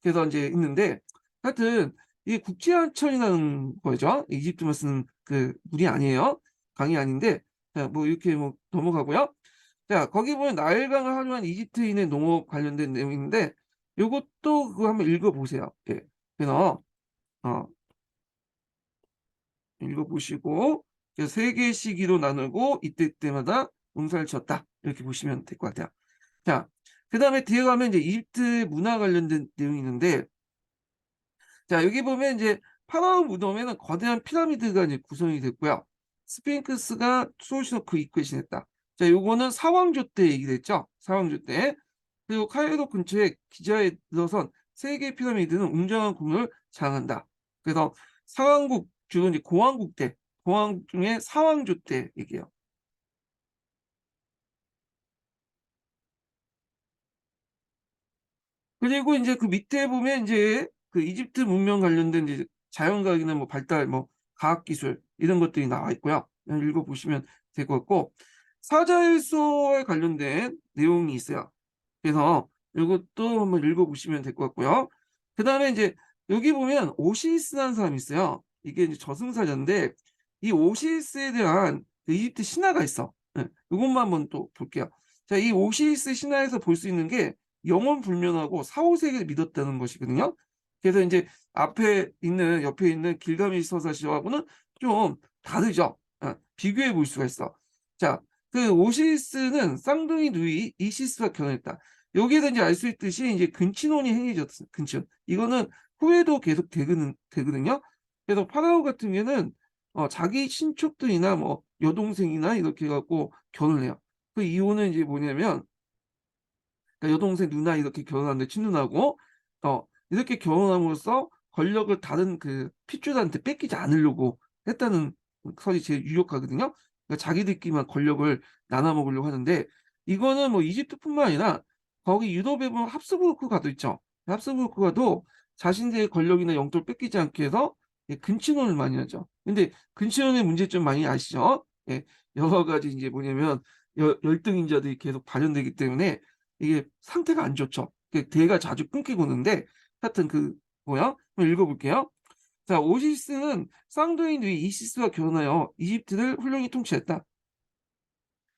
그래서 이제 있는데 하여튼 이게 국제하천이라는 거죠. 이집트만 쓰는 그 물이 아니에요. 강이 아닌데 자, 뭐 이렇게 뭐 넘어가고요. 자, 거기 보면 나일강을 활용한 이집트인의 농업 관련된 내용인데 요것도 그거 한번 읽어보세요. 예. 그래서 어, 읽어보시고 세 개의 시기로 나누고 이때 때마다 농사를 지었다 이렇게 보시면 될 것 같아요. 자, 그 다음에 뒤에 가면 이제 이집트 문화 관련된 내용이 있는데 자, 여기 보면 이제 파라오 무덤에는 거대한 피라미드가 이제 구성이 됐고요. 스핑크스가 수호신을 그 입구에 지냈다. 자, 요거는 사왕조 때 얘기됐죠. 사왕조 때. 그리고 카이로 근처에 기자에 들어선 세 개의 피라미드는 웅장한 공을 자랑한다. 그래서 사왕국, 주로 이제 공왕국 때, 공왕국 중에 사왕조 때 얘기해요. 그리고 이제 그 밑에 보면 이제 그 이집트 문명 관련된 이제 자연과학이나 뭐 발달, 뭐 과학기술 이런 것들이 나와 있고요. 읽어보시면 될 것 같고 사자율소에 관련된 내용이 있어요. 그래서 이것도 한번 읽어보시면 될 것 같고요. 그 다음에 이제 여기 보면 오시리스라는 사람이 있어요. 이게 이제 저승사자인데 이 오시리스에 대한 그 이집트 신화가 있어. 네, 이것만 한번 또 볼게요. 자, 이 오시리스 신화에서 볼 수 있는 게 영원 불면하고 사후세계를 믿었다는 것이거든요. 그래서 이제 옆에 있는 길가메시 서사시하고는 좀 다르죠. 비교해 볼 수가 있어. 자, 그 오시리스는 쌍둥이 누이 이시스와 결혼했다. 여기에서 이제 알 수 있듯이 이제 근친혼이 행해졌어. 근친혼. 이거는 후에도 계속 되거든요. 그래서 파라오 같은 경우에는 자기 친척들이나 뭐 여동생이나 이렇게 해갖고 결혼을 해요. 그 이유는 이제 뭐냐면 그러니까 여동생 누나 이렇게 결혼하는데 친누나고 이렇게 결혼함으로써 권력을 다른 그 핏줄한테 뺏기지 않으려고 했다는 설이 제일 유력하거든요. 그러니까 자기들끼리만 권력을 나눠 먹으려고 하는데 이거는 뭐 이집트뿐만 아니라 거기 유럽에 보면 합스부르크가도 있죠. 합스부르크가도 자신들의 권력이나 영토를 뺏기지 않게 해서 근친혼을 많이 하죠. 근데 근친혼의 문제점 많이 아시죠? 예, 여러 가지 이제 뭐냐면 열등인자들이 계속 발현되기 때문에 이게 상태가 안 좋죠. 대가 자주 끊기고 오는데 하여튼 그 뭐야? 한번 읽어볼게요. 자, 오시스는 쌍둥이 누이 이시스와 결혼하여 이집트를 훌륭히 통치했다.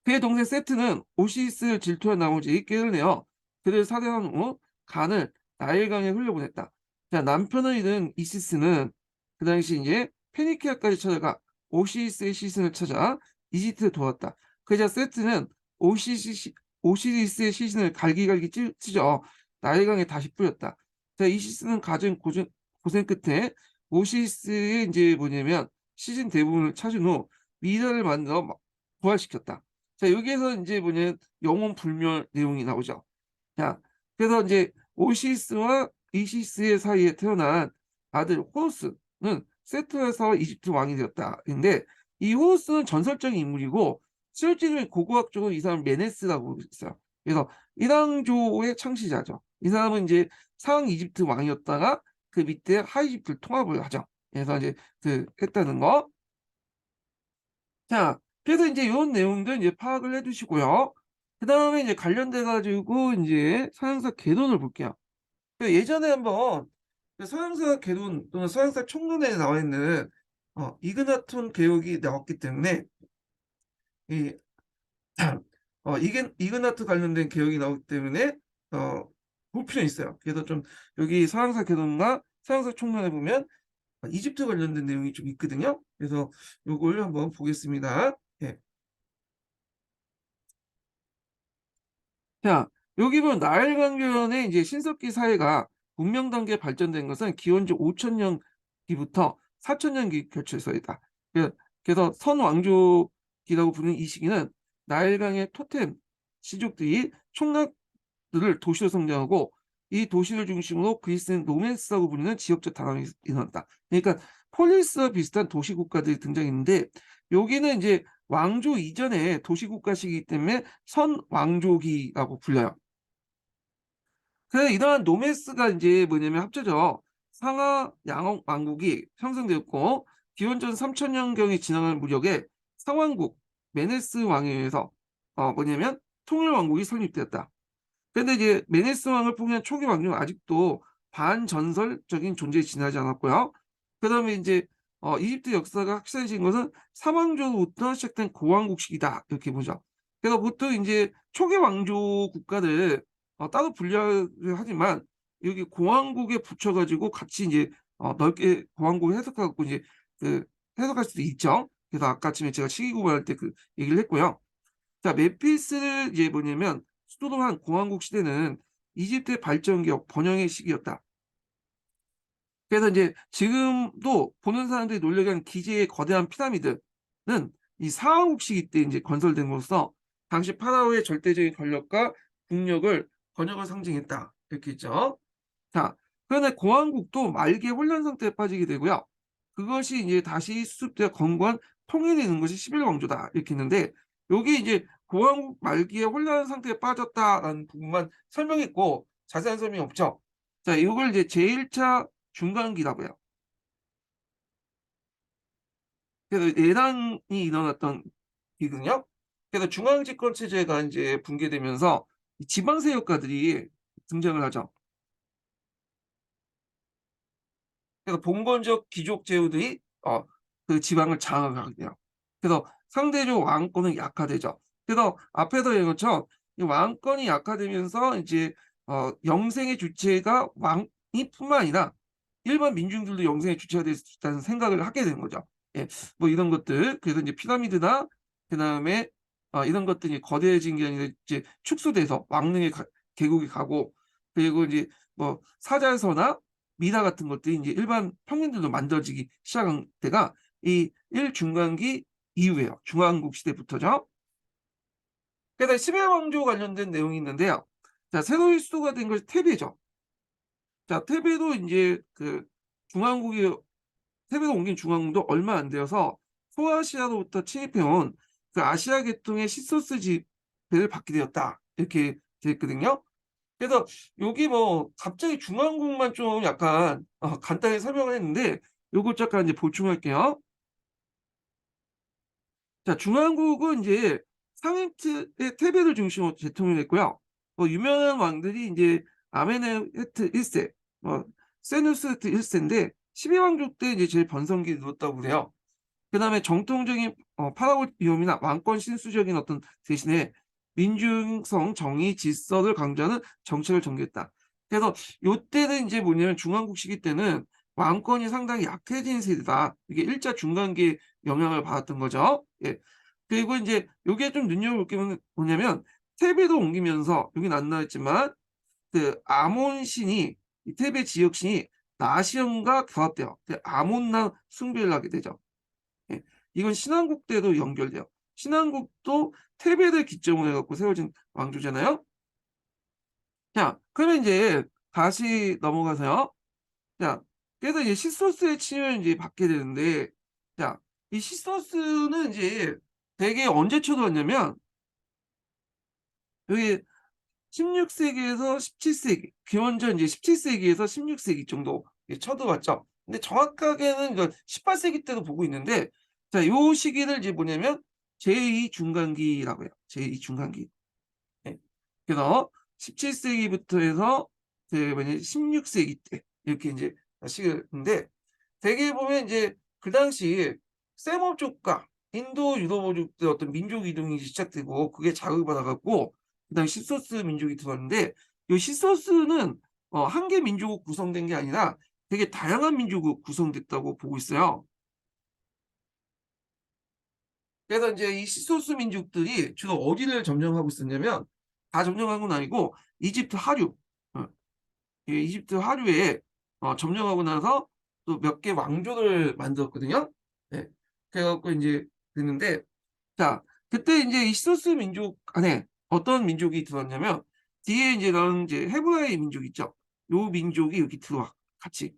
그의 동생 세트는 오시스를 질투한 나머지 깨를 내어 그를 살해한 후 간을 나일강에 흘려보냈다. 자, 남편을 잃은 이시스는 그 당시 이제 페니키아까지 찾아가 오시리스의 시신을 찾아 이집트를 도왔다. 그러자 세트는 오시시, 오시리스의 시신을 갈기갈기 찢어 나일강에 다시 뿌렸다. 자, 이시스는 가진 고생 끝에 오시리스의 이제 뭐냐면 시신 대부분을 찾은 후 미라를 만들어 부활시켰다. 자, 여기에서 이제 뭐냐면 영혼 불멸 내용이 나오죠. 자, 그래서 이제 오시스와 이시스의 사이에 태어난 아들 호루스는 세트에서 이집트 왕이 되었다. 근데 이 호루스는 전설적인 인물이고 실제로 고고학적으로 이 사람 메네스라고 있어요. 그래서 이랑조의 창시자죠. 이 사람은 이제 상 이집트 왕이었다가 그 밑에 하이집트를 통합을 하죠. 그래서 이제 그 했다는 거. 자, 그래서 이제 이런 내용들 이제 파악을 해두시고요. 그 다음에 이제 관련돼 가지고 이제 서양사 개론을 볼게요. 예전에 한번 그 서양사 개론 또는 서양사 총론에 나와 있는 이그나톤 개혁이 나왔기 때문에 이 이게 이그나트 관련된 개혁이 나오기 때문에 볼 필요 있어요. 그래서 좀 여기 서양사 개론과 서양사 총론에 보면 이집트 관련된 내용이 좀 있거든요. 그래서 요걸 한번 보겠습니다. 예. 자, 여기 보면 나일 강변의 이제 신석기 사회가 문명 단계 발전된 것은 기원전 5천년기부터 4천년기 겹쳐서이다. 그래서 선왕조기라고 부르는 이 시기는 나일강의 토템 시족들이 총락들을 도시로 성장하고 이 도시를 중심으로 그리스는 노멘스라고 부르는 지역적 단합이 일어났다. 그러니까 폴리스와 비슷한 도시 국가들이 등장했는데 여기는 이제 왕조 이전에 도시국가시기 때문에 선왕조기라고 불려요. 그래서 이러한 노메스가 이제 뭐냐면 합쳐져 상하 양왕 왕국이 형성되었고 기원전 3천년경이 지나갈 무렵에 상왕국 메네스 왕에 의해서 뭐냐면 통일 왕국이 설립되었다. 근데 이제 메네스 왕을 포기한 초기 왕조는 아직도 반전설적인 존재에 지나지 않았고요. 그다음에 이제 이집트 역사가 확산된 것은 삼왕조부터 시작된 고왕국식이다 이렇게 보죠. 그래서 보통 이제 초기 왕조 국가들 따로 분류를 하지만 여기 고왕국에 붙여가지고 같이 이제 넓게 고왕국을 해석하고 이제 그 해석할 수도 있죠. 그래서 아까쯤에 제가 시기 구분할 때 그 얘기를 했고요. 자, 멤피스를 이제 뭐냐면 수도로 한 공화국 시대는 이집트의 발전 기업 번영의 시기였다. 그래서 이제 지금도 보는 사람들이 놀래게 기재의 거대한 피라미드는 이 사왕국 시기 때 이제 건설된 것으로서 당시 파라오의 절대적인 권력과 국력을 번영을 상징했다. 이렇게 있죠. 자, 그런데 공화국도 말기의 혼란 상태에 빠지게 되고요. 그것이 이제 다시 수습되어 건고한 통일이 있는 것이 11왕조다. 이렇게 있는데, 여기 이제 공화국 말기의 혼란 상태에 빠졌다라는 부분만 설명했고, 자세한 설명이 없죠. 자, 이걸 이제 제1차 중간기라고 해요. 그래서 내란이 일어났던 기거든요. 그래서 중앙집권 체제가 이제 붕괴되면서 지방 세력가들이 등장을 하죠. 그래서 봉건적 귀족 제후들이 그 지방을 장악하게 돼요. 그래서 상대적 왕권은 약화되죠. 그래서 앞에서 얘기한 것처럼 이 왕권이 약화되면서 이제 영생의 주체가 왕이뿐만 아니라 일반 민중들도 영생의 주체가 될 수 있다는 생각을 하게 되는 거죠. 예, 뭐 이런 것들 그래서 이제 피라미드나 그다음에 이런 것들이 거대해진 게 아니라 이제 축소돼서 왕릉의 계곡이 가고 그리고 이제 뭐 사자서나 미나 같은 것들이 이제 일반 평민들도 만들어지기 시작한 때가 이 1중간기 이후에요. 중왕국 시대부터죠. 그래서 11왕조 관련된 내용이 있는데요. 자, 새로이 수도가 된 것이 테베죠. 자, 테베도 이제 그 중왕국이 테베로 옮긴 중왕국도 얼마 안 되어서 소아시아로부터 침입해온 그 아시아 계통의 시소스 지배를 받게 되었다. 이렇게 되어 있거든요. 그래서 여기 뭐 갑자기 중앙국만 좀 약간 간단히 설명을 했는데 요걸 잠깐 이제 보충할게요. 자, 중앙국은 이제 상임트의 테베를 중심으로 재통을 했고요. 뭐 유명한 왕들이 이제 아메네헤트 1세, 뭐 세누스트 1세인데 12왕조 때 이제 제일 번성기를 누렸다고 그래요. 그다음에 정통적인 파라오 위험이나 왕권 신수적인 어떤 대신에 민중성, 정의, 질서를 강조하는 정책을 전개했다. 그래서 요때는 이제 뭐냐면 중왕국 시기 때는 왕권이 상당히 약해진 세대다. 이게 일자 중간기에 영향을 받았던 거죠. 예. 그리고 이제 요게 좀 눈여겨볼 게 뭐냐면 테베도 옮기면서 여긴 안 나왔지만 그 아몬 신이 이 테베 지역 신이 나시온과 결합돼요. 아몬나 숭배를 하게 되죠. 예. 이건 신한국 때도 연결돼요. 신한국도 테베를 기점으로 해갖고 세워진 왕조잖아요. 자, 그러면 이제 다시 넘어가서요. 자, 그래서 이제 시소스의 침입을 이제 받게 되는데, 자, 이 시소스는 이제 되게 언제 쳐들어왔냐면, 여기 16세기에서 17세기, 기원전 이제 17세기에서 16세기 정도 쳐들어왔죠. 근데 정확하게는 18세기 때도 보고 있는데, 자, 요 시기를 이제 뭐냐면 제2중간기라고 해요. 제2중간기. 예. 그래서 17세기부터 해서 그 뭐냐 16세기 때 이렇게 이제 시기인데 대개 보면 이제 그 당시 세모 쪽과 인도 유럽의 어떤 민족 이동이 시작되고 그게 자극을 받아갖고 그다음 시소스 민족이 들어왔는데 이 시소스는 한 개 민족으로 구성된 게 아니라 되게 다양한 민족으로 구성됐다고 보고 있어요. 그래서 이제 이 시소스 민족들이 주로 어디를 점령하고 있었냐면 다 점령한 건 아니고 이집트 하류, 어, 이 이집트 하류에 점령하고 나서 또 몇 개 왕조를 만들었거든요. 네. 그래갖고 이제 됐는데 자 그때 이제 이 시소스 민족 안에 어떤 민족이 들어왔냐면 뒤에 이제 나온 이제 헤브라이 민족 있죠. 요 민족이 여기 들어와 같이.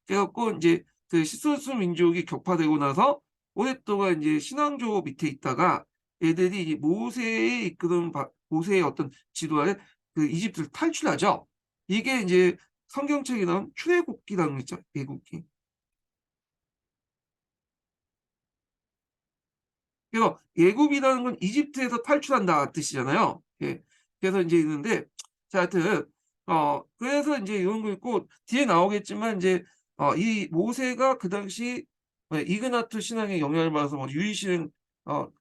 그래갖고 이제 그 시소스 민족이 격파되고 나서 오랫동안 이제 신왕조 밑에 있다가 애들이 이제 모세의 이끄는 모세의 어떤 지도하에 그 이집트를 탈출하죠. 이게 이제 성경책에 나온 출애굽기라는 거 있죠. 애굽기. 그래서 예굽이라는 건 이집트에서 탈출한다 뜻이잖아요. 예. 그래서 이제 있는데, 자, 하여튼, 그래서 이제 이런 거 있고, 뒤에 나오겠지만, 이제, 이 모세가 그 당시, 이그나트 신앙의 영향을 받아서 뭐 유일신을,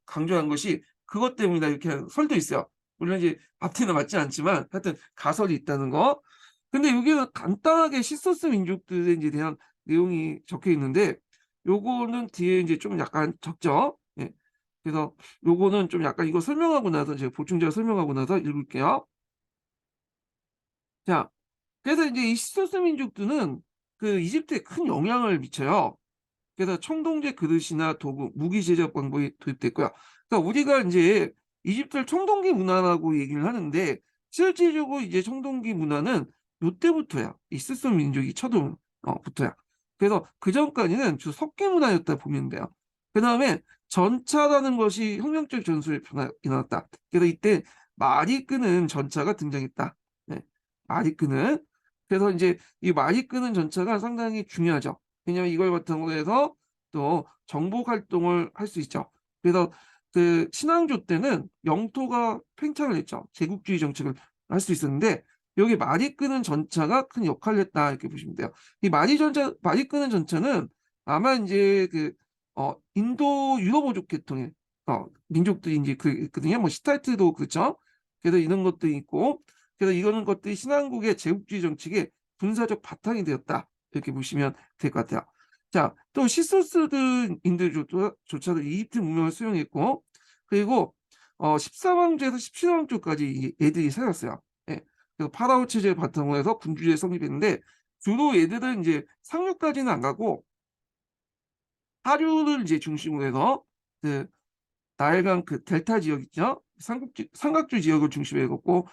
강조한 것이 그것 때문이다. 이렇게 하는 설도 있어요. 물론 이제 앞뒤는 맞지 않지만, 하여튼 가설이 있다는 거. 근데 여기는 간단하게 시소스 민족들에 이제 대한 내용이 적혀 있는데, 요거는 뒤에 이제 좀 약간 적죠. 예. 그래서 요거는 좀 약간 이거 설명하고 나서 제가 보충자료 설명하고 나서 읽을게요. 자, 그래서 이제 이 시소스 민족들은 그 이집트에 큰 영향을 미쳐요. 그래서 청동제 그릇이나 도구, 무기 제작 방법이 도입됐고요. 그러니까 우리가 이제 이집트를 청동기 문화라고 얘기를 하는데 실질적으로 이제 청동기 문화는 요때부터야. 이 스스 민족이 쳐들어온 부터야. 그래서 그 전까지는 주 석기 문화였다 보면 돼요. 그 다음에 전차라는 것이 혁명적 전술에 일어났다. 그래서 이때 말이 끄는 전차가 등장했다. 네. 말이 끄는. 그래서 이제 이 말이 끄는 전차가 상당히 중요하죠. 왜냐하면 이걸 바탕으로 해서 또 정복 활동을 할 수 있죠. 그래서 그 신앙조 때는 영토가 팽창을 했죠. 제국주의 정책을 할 수 있었는데 여기 말이 끄는 전차가 큰 역할을 했다 이렇게 보시면 돼요. 이 말이 끄는 전차는 아마 이제 그 인도 유럽어족 계통의 민족들이 이제 그 있거든요. 뭐 시타이트도 그렇죠. 그래서 이런 것들이 있고 그래서 이거는 것들이 신한국의 제국주의 정책의 군사적 바탕이 되었다 이렇게 보시면 될 것 같아요. 자, 또 시소스인들조차도 이집트 문명을 수용했고, 그리고 14왕조에서 17왕조까지 애들이 살았어요. 예. 그래서 파라오 체제를 바탕으로 해서 군주제를 성립했는데, 주로 얘들은 이제 상류까지는 안 가고, 하류를 이제 중심으로 해서, 그, 나일강 그 델타 지역 있죠? 삼각주 지역을 중심으로 해갖고,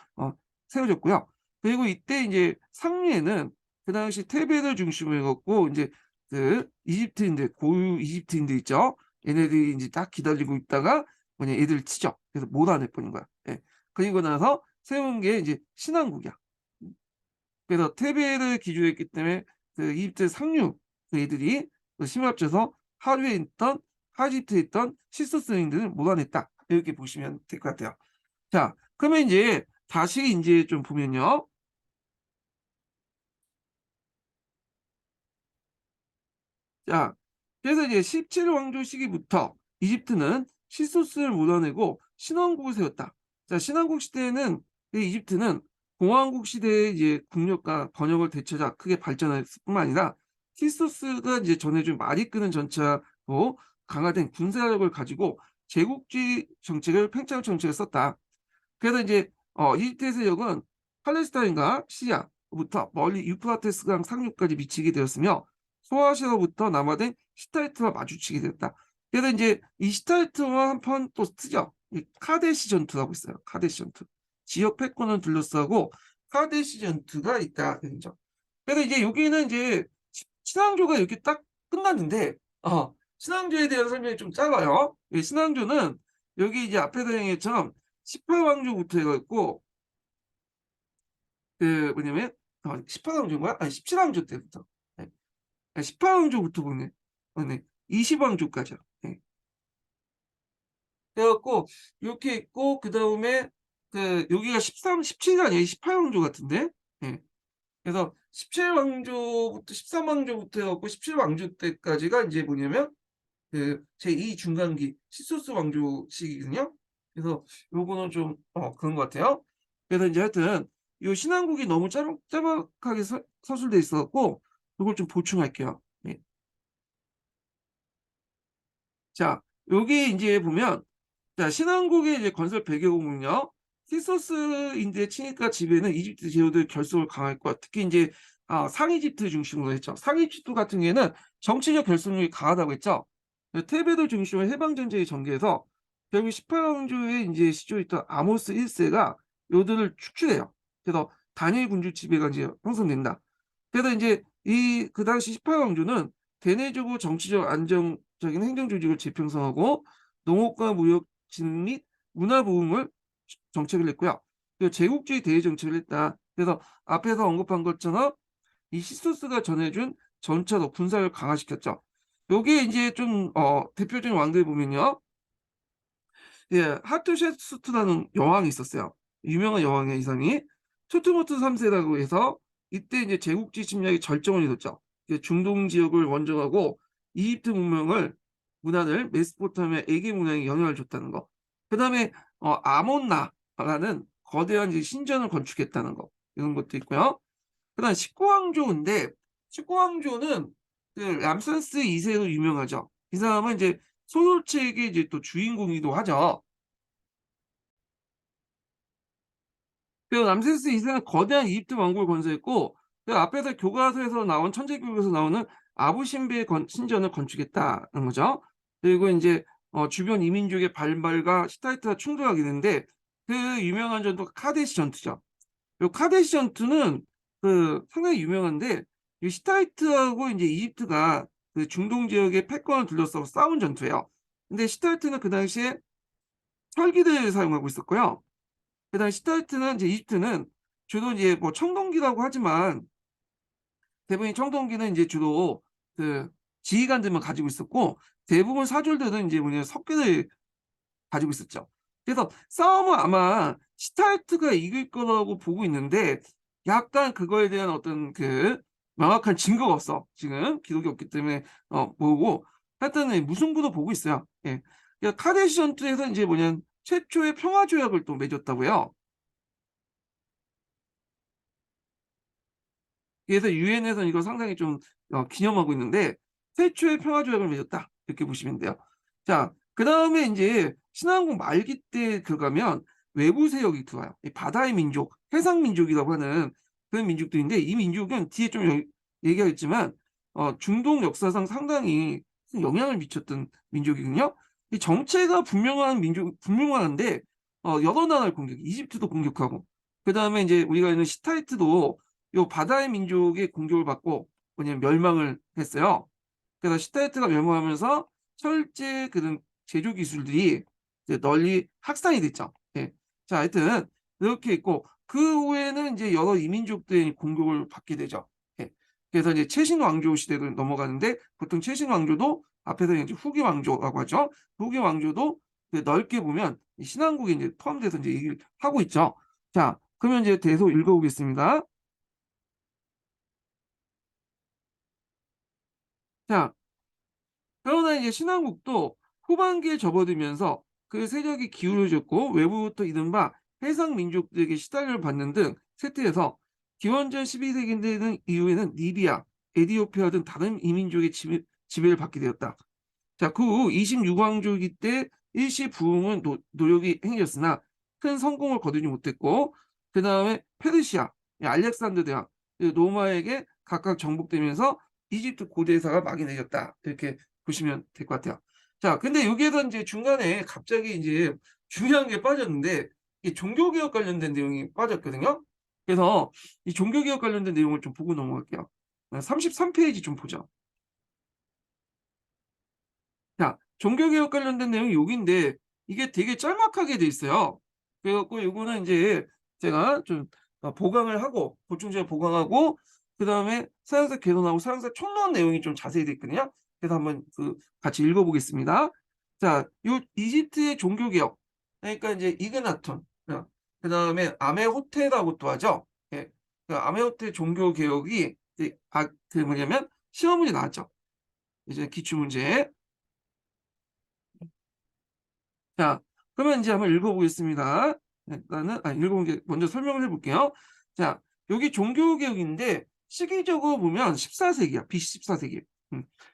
세워졌고요. 그리고 이때 이제 상류에는 그 당시 테베를 중심으로 해갖고, 이제 그 이집트인들, 고유 이집트인들 있죠? 얘네들이 이제 딱 기다리고 있다가, 뭐냐, 얘들 치죠. 그래서 몰아내버린 거야. 예. 그리고 나서 세운 게 이제 신왕국이야. 그래서 테베를 기준으로 했기 때문에 그 이집트 상류 그 애들이 힘을 합쳐서 하류에 있던 하집트에 있던 시소스인들을 몰아냈다. 이렇게 보시면 될 것 같아요. 자, 그러면 이제 다시 이제 좀 보면요. 자, 그래서 이제 17왕조 시기부터 이집트는 시소스를 몰아내고 신왕국을 세웠다. 자, 신왕국 시대에는 이 이집트는 공화국 시대의 이제 국력과 번영을 되찾아 크게 발전했을 뿐만 아니라 시소스가 이제 전해준 말이 끄는 전차로 강화된 군사력을 가지고 제국주의 정책을 팽창 정책을 썼다. 그래서 이제 이집트의 세력은 팔레스타인과 시리아부터 멀리 유프라테스강 상류까지 미치게 되었으며 소아시아로부터 남하된 히타이트와 마주치게 되었다. 그래서 이제 이 히타이트와 한편 또 쓰죠. 이 카데시 전투라고 있어요. 카데시 전투. 지역 패권을 둘러싸고 카데시 전투가 있다. 그죠? 그래서 이제 여기는 이제 신앙조가 이렇게 딱 끝났는데 신앙조에 대한 설명이 좀 짧아요. 신앙조는 여기 이제 앞에서 얘기했처럼 18왕조부터 해갖고 그 뭐냐면 18왕조인가? 아니 17왕조 때부터 18왕조부터 보네. 네. 20왕조까지요. 네. 그래갖고 이렇게 있고 그 다음에 그 여기가 17이 아니에요. 18왕조 같은데. 네. 그래서 17왕조부터 13왕조부터 해갖고 17왕조 때까지가 이제 뭐냐면 그 제2 중간기 시소스 왕조 시기거든요. 그래서 요거는 좀 그런 것 같아요. 그래서 이제 하여튼 이 신한국이 너무 짜박하게 서술돼 있어갖고 이걸 좀 보충할게요. 네. 자, 여기 이제 보면 자, 신한국의 이제 건설 배경은요. 히소스인데 친일파 지배는 이집트 제후들의 결속을 강화했고 특히 이제 상이집트 중심으로 했죠. 상이집트 같은 경우에는 정치적 결속력이 강하다고 했죠. 테베를 중심으로 해방 전쟁이 전개해서 결국 18왕조의 이제 시조에 있던 아모스 1세가 요들을 축출해요. 그래서 단일 군주 지배가 이제 형성된다. 그래서 이제 이 그 당시 18왕조는 대내적으로 정치적 안정적인 행정 조직을 재편성하고 농업과 무역 진흥 및 문화 보흥을 정책을 했고요. 그리고 제국주의 대외 정책을 했다. 그래서 앞에서 언급한 것처럼 이 시소스가 전해준 전차도 군사를 강화시켰죠. 여기에 이제 좀 대표적인 왕들 보면요. 예, 하투셰프스트라는 여왕이 있었어요. 유명한 여왕이에요, 이 사람이. 투트모스 3세라고 해서 이때 이제 제국지 침략의 절정을 이뤘죠. 중동 지역을 원정하고 이집트 문화를 메소포타미아 에게 문화에 영향을 줬다는 거. 그다음에 아몬나라는 거대한 이제 신전을 건축했다는 거. 이런 것도 있고요. 그다음 19왕조인데 19왕조는 그 람세스 2세로 유명하죠. 이 사람은 이제 소설책의 이제 또 주인공이기도 하죠. 그리고 람세스 2세는 거대한 이집트 왕국을 건설했고 그 앞에서 교과서에서 나온 천재교육에서 나오는 아부 신비의 신전을 건축했다는 거죠. 그리고 이제 주변 이민족의 발발과 히타이트가 충돌하게 되는데 그 유명한 전투가 카데시 전투죠. 요 카데시 전투는 그 상당히 유명한데 이 히타이트하고 이제 이집트가 그 중동 지역의 패권을 둘러싸고 싸운 전투예요. 근데 히타이트는 그 당시에 철기를 사용하고 있었고요. 그다음 히타이트는 이제 이집트는 주로 이제 뭐 청동기라고 하지만 대부분 청동기는 이제 주로 그 지휘관들만 가지고 있었고 대부분 사졸들은 이제 뭐냐 석기를 가지고 있었죠. 그래서 싸움은 아마 히타이트가 이길 거라고 보고 있는데 약간 그거에 대한 어떤 그 명확한 증거가 없어. 지금 기록이 없기 때문에 모르고 하여튼 무승부도 보고 있어요. 예. 그러니까 카데시 전투에서 이제 뭐냐면 최초의 평화 조약을 또 맺었다고요. 그래서 유엔에서는 이걸 상당히 좀 기념하고 있는데 최초의 평화 조약을 맺었다 이렇게 보시면 돼요. 자, 그 다음에 이제 신화왕국 말기 때 들어가면 외부 세력이 들어와요. 이 바다의 민족, 해상 민족이라고 하는 그런 민족들인데 이 민족은 뒤에 좀 얘기하겠지만 중동 역사상 상당히 큰 영향을 미쳤던 민족이거든요. 이 정체가 분명한데 여러 나라를 이집트도 공격하고 그 다음에 이제 우리가 있는 시타이트도 요 바다의 민족의 공격을 받고 뭐냐면 멸망을 했어요. 그래서 시타이트가 멸망하면서 철제 그런 제조 기술들이 이제 널리 확산이 됐죠. 예. 자, 하여튼 이렇게 있고 그 후에는 이제 여러 이민족들이 공격을 받게 되죠. 예. 그래서 이제 최신 왕조 시대로 넘어가는데 보통 최신 왕조도 앞에서 이제 후기 왕조라고 하죠. 후기 왕조도 넓게 보면 신왕국이 이제 포함돼서 이제 얘기를 하고 있죠. 자, 그러면 이제 계속 읽어보겠습니다. 자, 그러나 이제 신한국도 후반기에 접어들면서 그 세력이 기울어졌고 외부부터 이른바 해상 민족들에게 시달림을 받는 등 세태에서 기원전 12세기 이후에는 리비아, 에디오피아 등 다른 이민족의 지배를 받게 되었다. 자, 그 후 26왕조기 때 일시 부흥은 노력이 행해졌으나 큰 성공을 거두지 못했고 그 다음에 페르시아, 알렉산더 대왕, 로마에게 각각 정복되면서 이집트 고대사가 막이 내렸다. 이렇게 보시면 될 것 같아요. 자, 근데 여기에서 이제 중간에 갑자기 이제 중요한 게 빠졌는데 이 종교개혁 관련된 내용이 빠졌거든요. 그래서 이 종교개혁 관련된 내용을 좀 보고 넘어갈게요. 33페이지 좀 보죠. 자, 종교개혁 관련된 내용이 여기인데 이게 되게 짤막하게 돼 있어요. 그래갖고 이거는 이제 제가 좀 보강을 하고 보충제를 보강하고 그 다음에 사형사 개론하고 사형사 총론 내용이 좀 자세히 돼 있거든요. 그래서 한번 같이 읽어보겠습니다. 자, 요 이집트의 종교개혁 그러니까 이제 이그나톤 그 다음에 아메호테라고 또 하죠. 예, 그 아메호테 종교개혁이 그 뭐냐면 시험 문제 나왔죠. 이제 기출문제. 자, 그러면 이제 한번 읽어보겠습니다. 일단은, 읽어본 게 먼저 설명을 해볼게요. 자, 여기 종교개혁인데, 시기적으로 보면 14세기야. BC 14세기.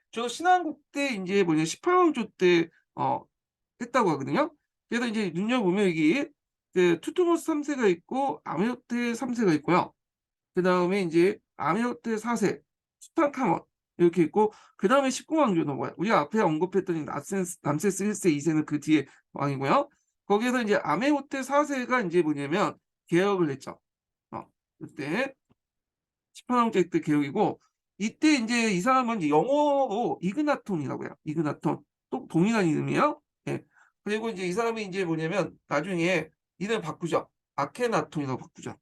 저 신한국 때 이제 뭐냐, 18왕조 때, 했다고 하거든요. 그래서 이제 눈여보면 여기, 그, 투투모스 3세가 있고, 아메호테 3세가 있고요. 그 다음에 이제 아메호테 4세, 투탕카몬 이렇게 있고 그 다음에 19왕조는 뭐야? 우리가 앞에 언급했던 람세스 1세, 2세는 그 뒤에 왕이고요. 거기에서 이제 아메호테 4세가 이제 뭐냐면 개혁을 했죠. 그때 18왕조 때 개혁이고 이때 이제 이 사람은 이제 영어로 이그나톤이라고 해요. 이그나톤. 또 동일한 이름이에요. 예. 그리고 이제 이 사람이 이제 뭐냐면 나중에 이름 바꾸죠. 아케나톤이라고 바꾸죠.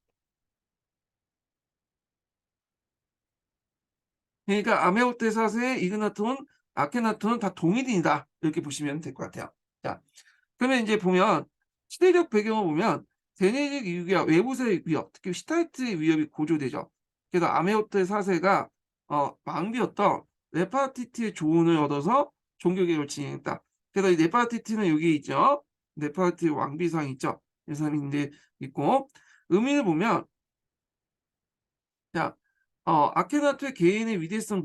그러니까 아메오테 사세, 이그나톤, 아케나톤은 다 동일인이다. 이렇게 보시면 될 것 같아요. 자, 그러면 이제 보면 시대적 배경을 보면 대내적 이유가 외부세의 위협, 특히 히타이트의 위협이 고조되죠. 그래서 아메호테 4세가 왕비였던 네파티티의 조언을 얻어서 종교개혁을 진행했다. 그래서 이 네파티티는 여기 있죠. 네파티티 왕비상 있죠. 예산인데 있고 의미를 보면 자, 아케나토의 개인의 위대성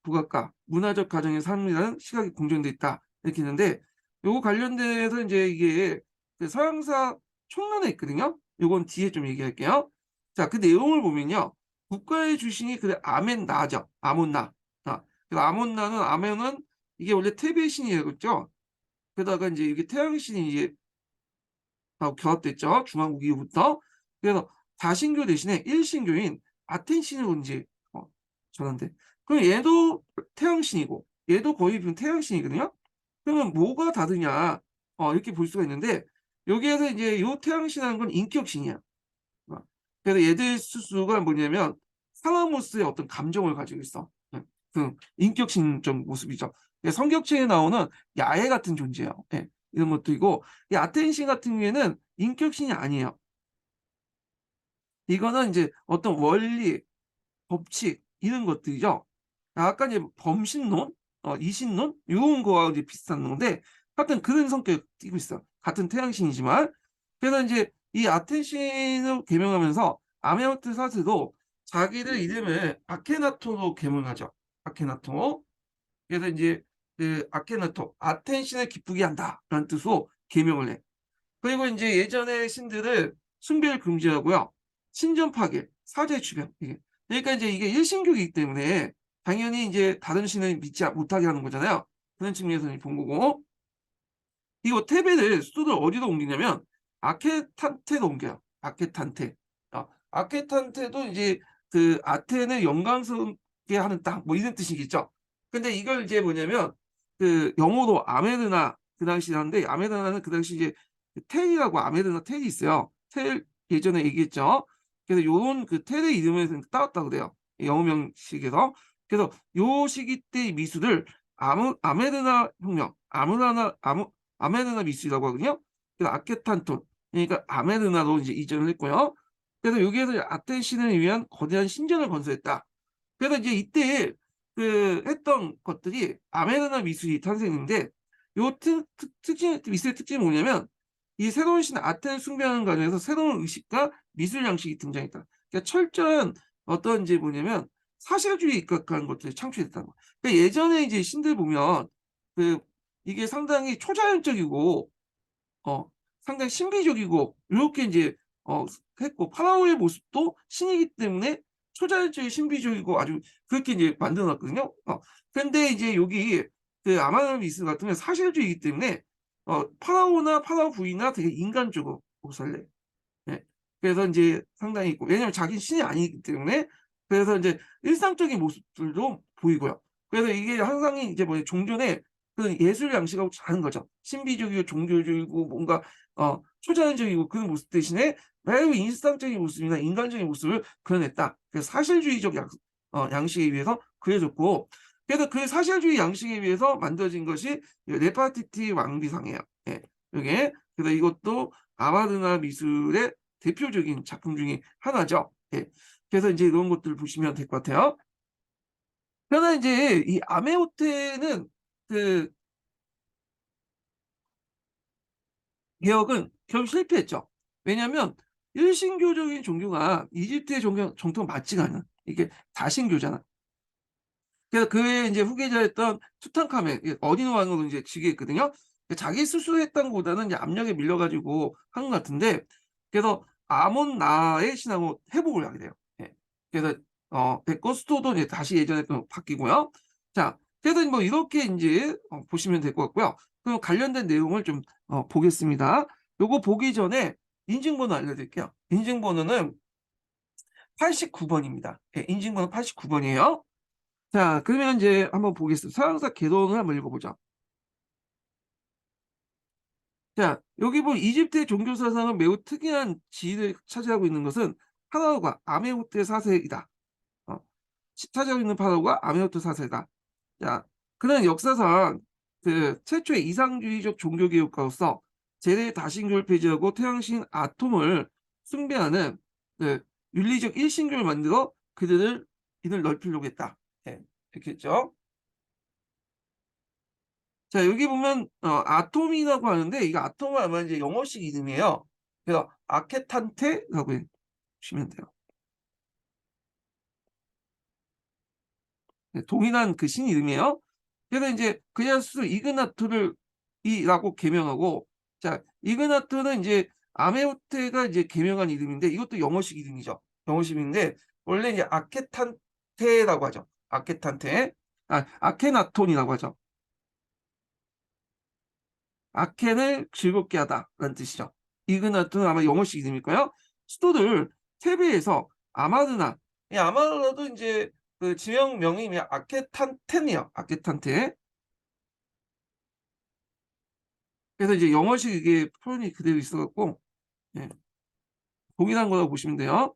부각과 문화적 가정의 삶이라는 시각이 공존돼 있다. 이렇게 있는데 요거 관련돼서 이제 이게 그 서양사 총론에 있거든요. 요건 뒤에 좀 얘기할게요. 자, 그 내용을 보면요. 국가의 주신이 그 아멘나죠. 아몬나. 그 아몬나는 아멘은 이게 원래 테베 신이었죠. 그러다가 이제 이게 태양신이 이제 결합됐죠. 중앙국 이후부터. 그래서 다신교 대신에 일신교인 아텐신으로 이제 전환돼. 그럼 얘도 태양신이고 얘도 거의 태양신이거든요. 그러면 뭐가 다르냐? 이렇게 볼 수가 있는데 여기에서 이제 요 태양신이라는 건 인격신이야. 어, 그래서 얘들 수가 뭐냐면 살라모스의 어떤 감정을 가지고 있어. 그 인격신적 모습이죠. 성격체에 나오는 야해 같은 존재예요. 예, 이런 것들이고 이 아텐신 같은 경우에는 인격신이 아니에요. 이거는 이제 어떤 원리, 법칙 이런 것들이죠. 아까 이제 범신론, 이신론 이런 거와 이제 비슷한 건데 하여튼 그런 성격을 띠고 있어. 같은 태양신이지만 그래서 이제 이 아텐신을 개명하면서 아메오트 사스도 자기들 이름을 아케나토로 개명하죠. 아케나토. 그래서 이제 그 아케나토, 아텐신을 기쁘게 한다라는 뜻으로 개명을 해. 그리고 이제 예전의 신들을 숭배를 금지하고요. 신전 파괴, 사제 추병. 이게. 그러니까 이제 이게 일신교이기 때문에 당연히 이제 다른 신을 믿지 못하게 하는 거잖아요. 그런 측면에서 본 거고. 이거 테베를 수도를 어디로 옮기냐면 아케탄테로 옮겨요. 아케탄테. 아케탄테도 이제 그 아테네 영광스럽게 하는 땅, 뭐 이런 뜻이겠죠. 근데 이걸 이제 뭐냐면 그 영어로 아메르나 그 당시 하는데 아메르나는 그 당시 이제 텔이라고 아메르나 텔이 있어요. 텔 예전에 얘기했죠. 그래서 요런 그 텔의 이름에서 따왔다고 그래요. 영어 명식에서. 그래서 요 시기 때 미술을 아메르나 혁명, 아메르나 미술이라고 하거든요. 그래서 아케탄톤, 그러니까 아메르나로 이제 이전을 했고요. 그래서 여기에서 아테신을 위한 거대한 신전을 건설했다. 그래서 이제 이때 그 했던 것들이 아메르나 미술이 탄생인데 요 미술의 특징이 뭐냐면 이 새로운 신 아테를 숭배하는 과정에서 새로운 의식과 미술 양식이 등장했다. 그러니까 철저한 어떤 이제 뭐냐면 사실주의에 입각한 것들이 창출됐다는 거. 그러니까 예전에 이제 신들 보면 그 이게 상당히 초자연적이고 상당히 신비적이고 이렇게 이제 했고 파라오의 모습도 신이기 때문에 초자연적인 신비적이고 아주 그렇게 이제 만들어놨거든요. 그런데 이제 여기 그 아마나미스 같은 경우는 사실주의이기 때문에 파라오나 파라오 부인이나 되게 인간적으로 묘사를 해. 네. 그래서 이제 상당히 있고 왜냐하면 자기 신이 아니기 때문에 그래서 이제 일상적인 모습들도 보이고요. 그래서 이게 항상 이제 뭐 종전에 그 예술 양식하고 다른 거죠. 신비적이고 종교적이고 뭔가 초자연적이고 그런 모습 대신에 매우 일상적인 모습이나 인간적인 모습을 그려냈다. 그래서 사실주의적 양식에 의해서 그려졌고 그래서 그 사실주의 양식에 의해서 만들어진 것이 네파티티 왕비상이에요. 예. 이게 그래서 이것도 아마르나 미술의 대표적인 작품 중에 하나죠. 예. 그래서 이제 이런 것들을 보시면 될 것 같아요. 그러나 이제 이 아메호테는 그 개혁은 결국 실패했죠. 왜냐하면 일신교적인 종교가 이집트의 정통과 맞지가 않아. 이게 다신교잖아. 그래서 그의 이제 후계자였던 투탕카멘 어린 왕으로 이제 즉위했거든요. 자기 스스로 했던 것보다는 이제 압력에 밀려가지고 한 것 같은데 그래서 아몬 나의 신앙으로 회복을 하게 돼요. 예. 그래서 베코스토도 이제 다시 예전에 또 바뀌고요. 자, 그래서 뭐 이렇게 이제 보시면 될 것 같고요. 그럼 관련된 내용을 좀 보겠습니다. 요거 보기 전에 인증번호 알려드릴게요. 인증번호는 89번입니다. 예, 인증번호 89번이에요. 자, 그러면 이제 한번 보겠습니다. 서양사 개론을 한번 읽어보자. 자, 여기 보면 이집트의 종교 사상은 매우 특이한 지위를 차지하고 있는 것은 파라오가 아메호테 4세이다. 어, 차지하고 있는 파라오가 아메호테 4세다. 자, 그는 역사상 그 최초의 이상주의적 종교 개혁가로서 제대 다신교를 폐지하고 태양신 아톰을 숭배하는 네, 윤리적 일신교를 만들어 이들 넓히려고 했다. 네, 이렇게 했죠. 자, 여기 보면 아톰이라고 하는데 이거 아톰은 아마 이제 영어식 이름이에요. 그래서 아케탄테라고 보시면 돼요. 네, 동일한 그 신 이름이에요. 그래서 이제 그냥 스스로 이그나토를 이라고 개명하고, 자, 이그나토는 이제 아메오테가 이제 개명한 이름인데 이것도 영어식 이름이죠. 영어식인데 원래 이제 아케탄테라고 하죠. 아케탄테, 아케나톤이라고 하죠. 아켄을 즐겁게 하다라는 뜻이죠. 이그나토는 아마 영어식 이름일 거예요. 수도를 테베에서 아마르나, 이 아마르나도 이제 그 지명 명임이 아케탄텐이요. 아케탄테. 그래서 이제 영어식 이게 표현이 그대로 있어갖고 예, 동일한 거라고 보시면 돼요.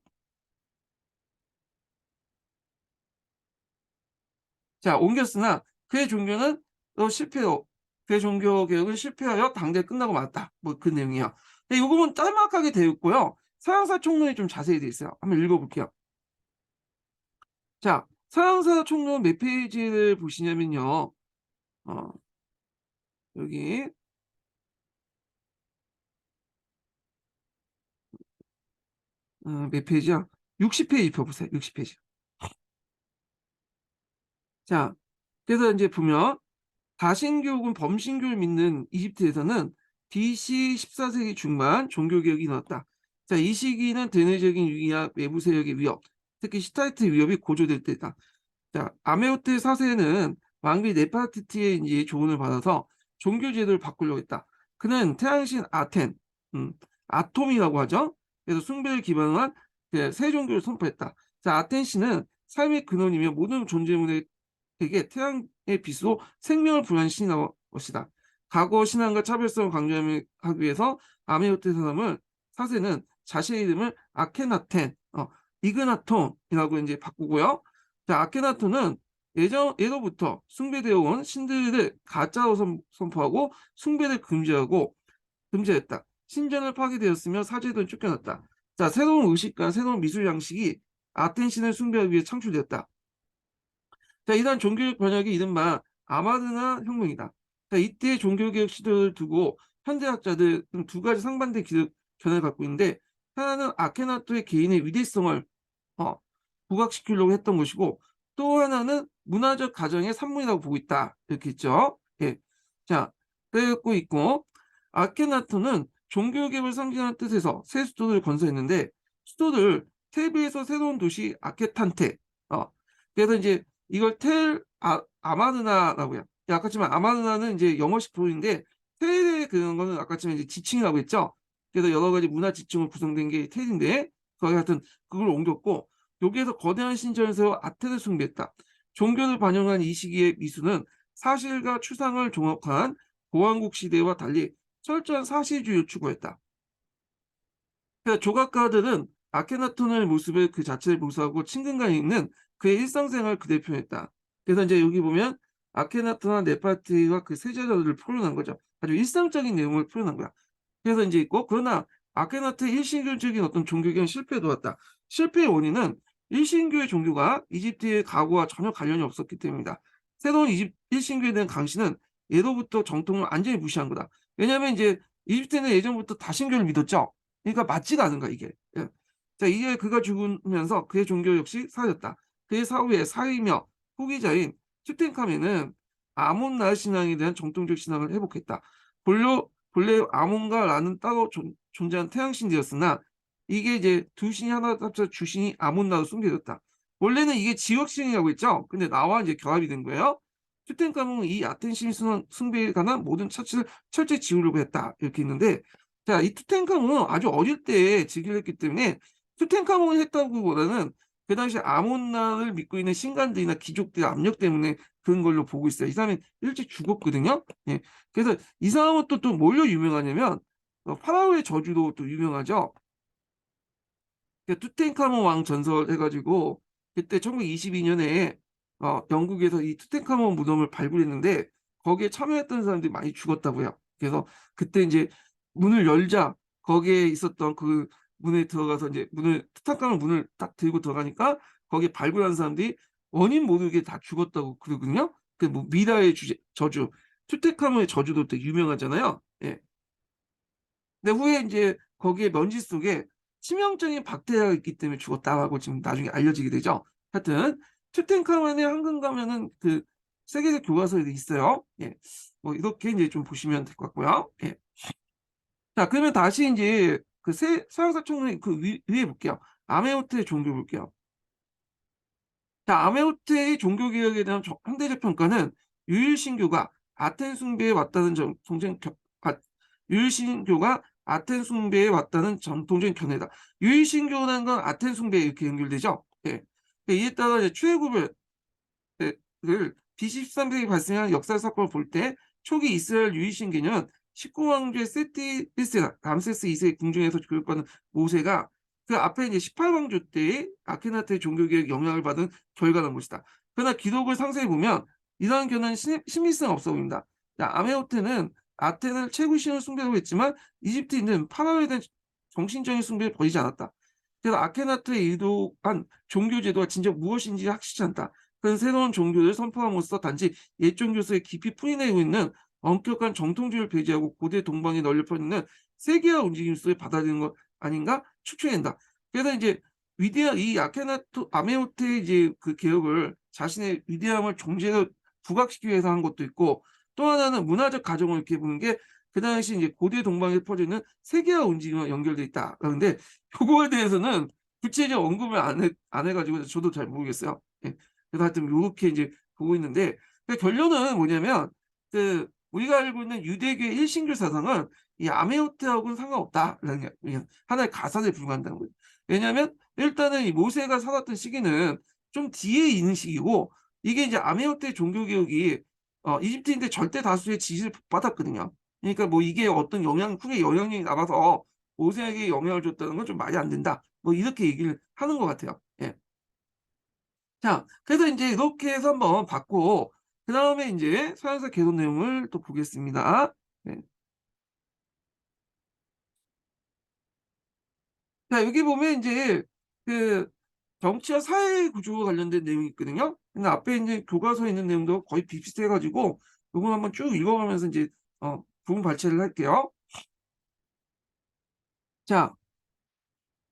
자, 옮겼으나 그의 종교는 또 실패로 그의 종교 개혁은 실패하여 당대 끝나고 말았다. 뭐 그 내용이에요. 근데 이 부분 짤막하게 되어 있고요. 서양사 총론이 좀 자세히 되어 있어요. 한번 읽어볼게요. 자, 서양사 총론 몇 페이지를 보시냐면요. 어, 여기 몇 페이지야? 60페이지 펴보세요. 60페이지. 자, 그래서 이제 보면 다신교 혹은 범신교를 믿는 이집트에서는 BC 14세기 중반 종교개혁이 일어났다. 자, 이 시기는 대내적인 위기와 외부 세력의 위협, 특히 시타이트 위협이 고조될 때다. 자, 아메오테 4세는 왕비 네파티티의 이제 조언을 받아서 종교 제도를 바꾸려고 했다. 그는 태양신 아텐, 아톰이라고 하죠. 그래서 숭배를 기반으로 한새 종교를 선포했다. 자, 아텐 신은 삶의 근원이며 모든 존재물에 에게 태양의 빛으로 생명을 부여한 신이라는 것이다. 과거 신앙과 차별성을 강조하기 위해서 아메오테 사람을 사세는 자신의 이름을 아케나텐, 이그나톤이라고 이제 바꾸고요. 자, 아케나톤은 예로부터 숭배되어 온 신들을 가짜로 선포하고 숭배를 금지했다. 신전을 파괴되었으며 사제들은 쫓겨났다. 자, 새로운 의식과 새로운 미술 양식이 아텐 신을 숭배하기 위해 창출되었다. 자, 이러한 종교적 번역이 이른바 아마르나 혁명이다. 자, 이때 종교개혁 시도를 두고 현대학자들 두 가지 상반된 견해를 갖고 있는데, 하나는 아케나토의 개인의 위대성을 어, 부각시키려고 했던 것이고, 또 하나는 문화적 가정의 산물이라고 보고 있다. 이렇게 있죠. 예. 자, 그랬고 있고, 아케나토는 종교개혁을 상징하는 뜻에서 새 수도를 건설했는데, 수도를 테비에서 새로운 도시 아케탄테, 그래서 이제 이걸 아마르나라고 해요. 아까지만 아마르나는 이제 영어식 표현인데 텔의 그런 거는 아까지만 이제 지칭이라고 했죠. 그래서 여러 가지 문화 지층으로 구성된 게 텔인데 거기 하여튼 그걸 옮겼고 여기에서 거대한 신전을 세워 아테를 숭배했다. 종교를 반영한 이 시기의 미술은 사실과 추상을 종합한 보왕국 시대와 달리 철저한 사실주의를 추구했다. 그러니까 조각가들은 아케나톤의 모습을 그 자체를 묘사하고 친근감 있는 그의 일상생활을 그대로 표현했다. 그래서 이제 여기 보면 아케나톤과 네파티와 그 세자들을 표현한 거죠. 아주 일상적인 내용을 표현한 거야. 그래서 이제 있고 그러나 아케나트의 일신교적인 어떤 종교개혁은 실패에 도왔다. 실패의 원인은 일신교의 종교가 이집트의 가구와 전혀 관련이 없었기 때문이다. 새로운 일신교에 대한 강신은 예로부터 정통을 완전히 무시한 거다. 왜냐하면 이제 이집트는 예전부터 다신교를 믿었죠. 그러니까 맞지가 않은 거야 이게. 예. 자, 이에 그가 죽으면서 그의 종교 역시 사라졌다. 그의 사후에 사위며 후기자인 투텐카멘은 아몬-라 신앙에 대한 정통적 신앙을 회복했다. 본래 아몬과 라는 따로 존재한 태양신이었으나 이게 이제 두 신이 하나 합쳐 주신이 아몬-라로 숨겨졌다. 원래는 이게 지역신이라고 했죠. 근데 나와 이제 결합이 된 거예요. 투텐카멘은 이 아텐신 숭배에 관한 모든 차치를 철저히 지우려고 했다. 이렇게 있는데 자, 이 투텐카멘은 아주 어릴 때 즉위했기 때문에 투텐카멘이 했다고보다는 그 당시 아몬나를 믿고 있는 신관들이나 귀족들의 압력 때문에 그런 걸로 보고 있어요. 이 사람이 일찍 죽었거든요. 예. 그래서 이 사람은 또 뭘로 유명하냐면 파라오의 저주로 또 유명하죠. 투텐카몬 왕 전설 해가지고 그때 1922년에 영국에서 이 투텐카몬 무덤을 발굴했는데 거기에 참여했던 사람들이 많이 죽었다고요. 그래서 그때 이제 문을 열자 거기에 있었던 그 문에 들어가서 이제 투탕카멘 문을 딱 들고 들어가니까 거기에 발굴한 사람들이 원인 모르게 다 죽었다고 그러거든요. 그 뭐 미라의 저주, 투탕카멘의 저주도 되게 유명하잖아요. 예. 근데 후에 이제 거기에 먼지 속에 치명적인 박테리아가 있기 때문에 죽었다라고 지금 나중에 알려지게 되죠. 하여튼 투탕카멘의 황금 가면은 그 세계적 교과서에 있어요. 예. 뭐 이렇게 이제 좀 보시면 될 것 같고요. 예. 자, 그러면 다시 이제 그 서양사 총리 그 위에 볼게요. 아메호테의 종교 볼게요. 자, 아메호테의 종교 개혁에 대한 상대적 평가는 유일신교가 아텐 숭배에 왔다는 유일신교가 아텐 숭배에 왔다는 전통적인 견해다. 유일신교라는 건 아텐 숭배에 이렇게 연결되죠. 예. 이에 따라 이제 출애굽을 BC 13세기 발생한 역사 사건을 볼 때 초기 이스라엘 유일신교는 19왕조의 세티 1세 람세스 2세의 궁중에서 교육받은 모세가 그 앞에 이제 18왕조 때의 아케나트의 종교개혁 영향을 받은 결과라는 것이다. 그러나 기록을 상세히 보면 이러한 견해는 신빙성 없어 보인다. 아메호테는 아테네를 최고신으로 숭배하고 했지만 이집트인은 파라오에 대한 정신적인 숭배를 버리지 않았다. 그래서 아케나트의 의도한 종교 제도가 진정 무엇인지 확실치 않다. 그런 새로운 종교를 선포함으로써 단지 옛 종교 속에 깊이 뿌리내고 있는 엄격한 정통주의를 배제하고 고대 동방에 널려 퍼지는 세계화 움직임 속에 받아들이는 것 아닌가 추측된다. 그래서 이제 위대한 이 아케나토 아메호테의 이제 그 개혁을 자신의 위대함을 존재로 부각시키기 위해서 한 것도 있고 또 하나는 문화적 가정을 이렇게 보는 게 그 당시 이제 고대 동방에 퍼지는 세계화 움직임과 연결돼 있다. 그런데 그거에 대해서는 구체적 언급을 안 해가지고 저도 잘 모르겠어요. 예. 그래서 하여튼 이렇게 이제 보고 있는데 결론은 뭐냐면 그 우리가 알고 있는 유대교의 일신교 사상은 이 아메호테하고는 상관없다라는 게 그냥 하나의 가설에 불과한다는 거예요. 왜냐하면 일단은 이 모세가 살았던 시기는 좀 뒤에 있는 시기고 이게 이제 아메호테 종교개혁이 이집트인들 절대 다수의 지지를 받았거든요. 그러니까 뭐 이게 어떤 후에 영향력이 남아서 모세에게 영향을 줬다는 건 좀 말이 안 된다. 뭐 이렇게 얘기를 하는 것 같아요. 예. 자, 그래서 이제 이렇게 해서 한번 봤고, 그 다음에 이제 서양사 개론 내용을 또 보겠습니다. 네. 자, 여기 보면 이제 그 정치와 사회 구조와 관련된 내용이 있거든요. 근데 앞에 이제 교과서에 있는 내용도 거의 비슷해가지고, 이거 한번 쭉 읽어가면서 이제, 부분 발췌를 할게요. 자,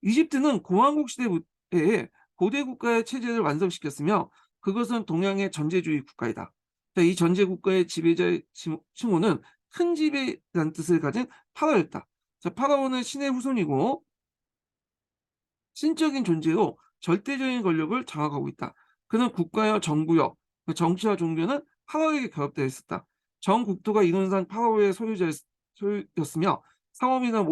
이집트는 공화국 시대에 고대 국가의 체제를 완성시켰으며 그것은 동양의 전제주의 국가이다. 이 전제 국가의 지배자의 칭호는 큰 지배라는 뜻을 가진 파라오였다. 파라오는 신의 후손이고 신적인 존재로 절대적인 권력을 장악하고 있다. 그는 국가와 정부여 정치와 종교는 파라오에게 결합되어 있었다. 전 국토가 이론상 파라오의 소유였으며 상업이나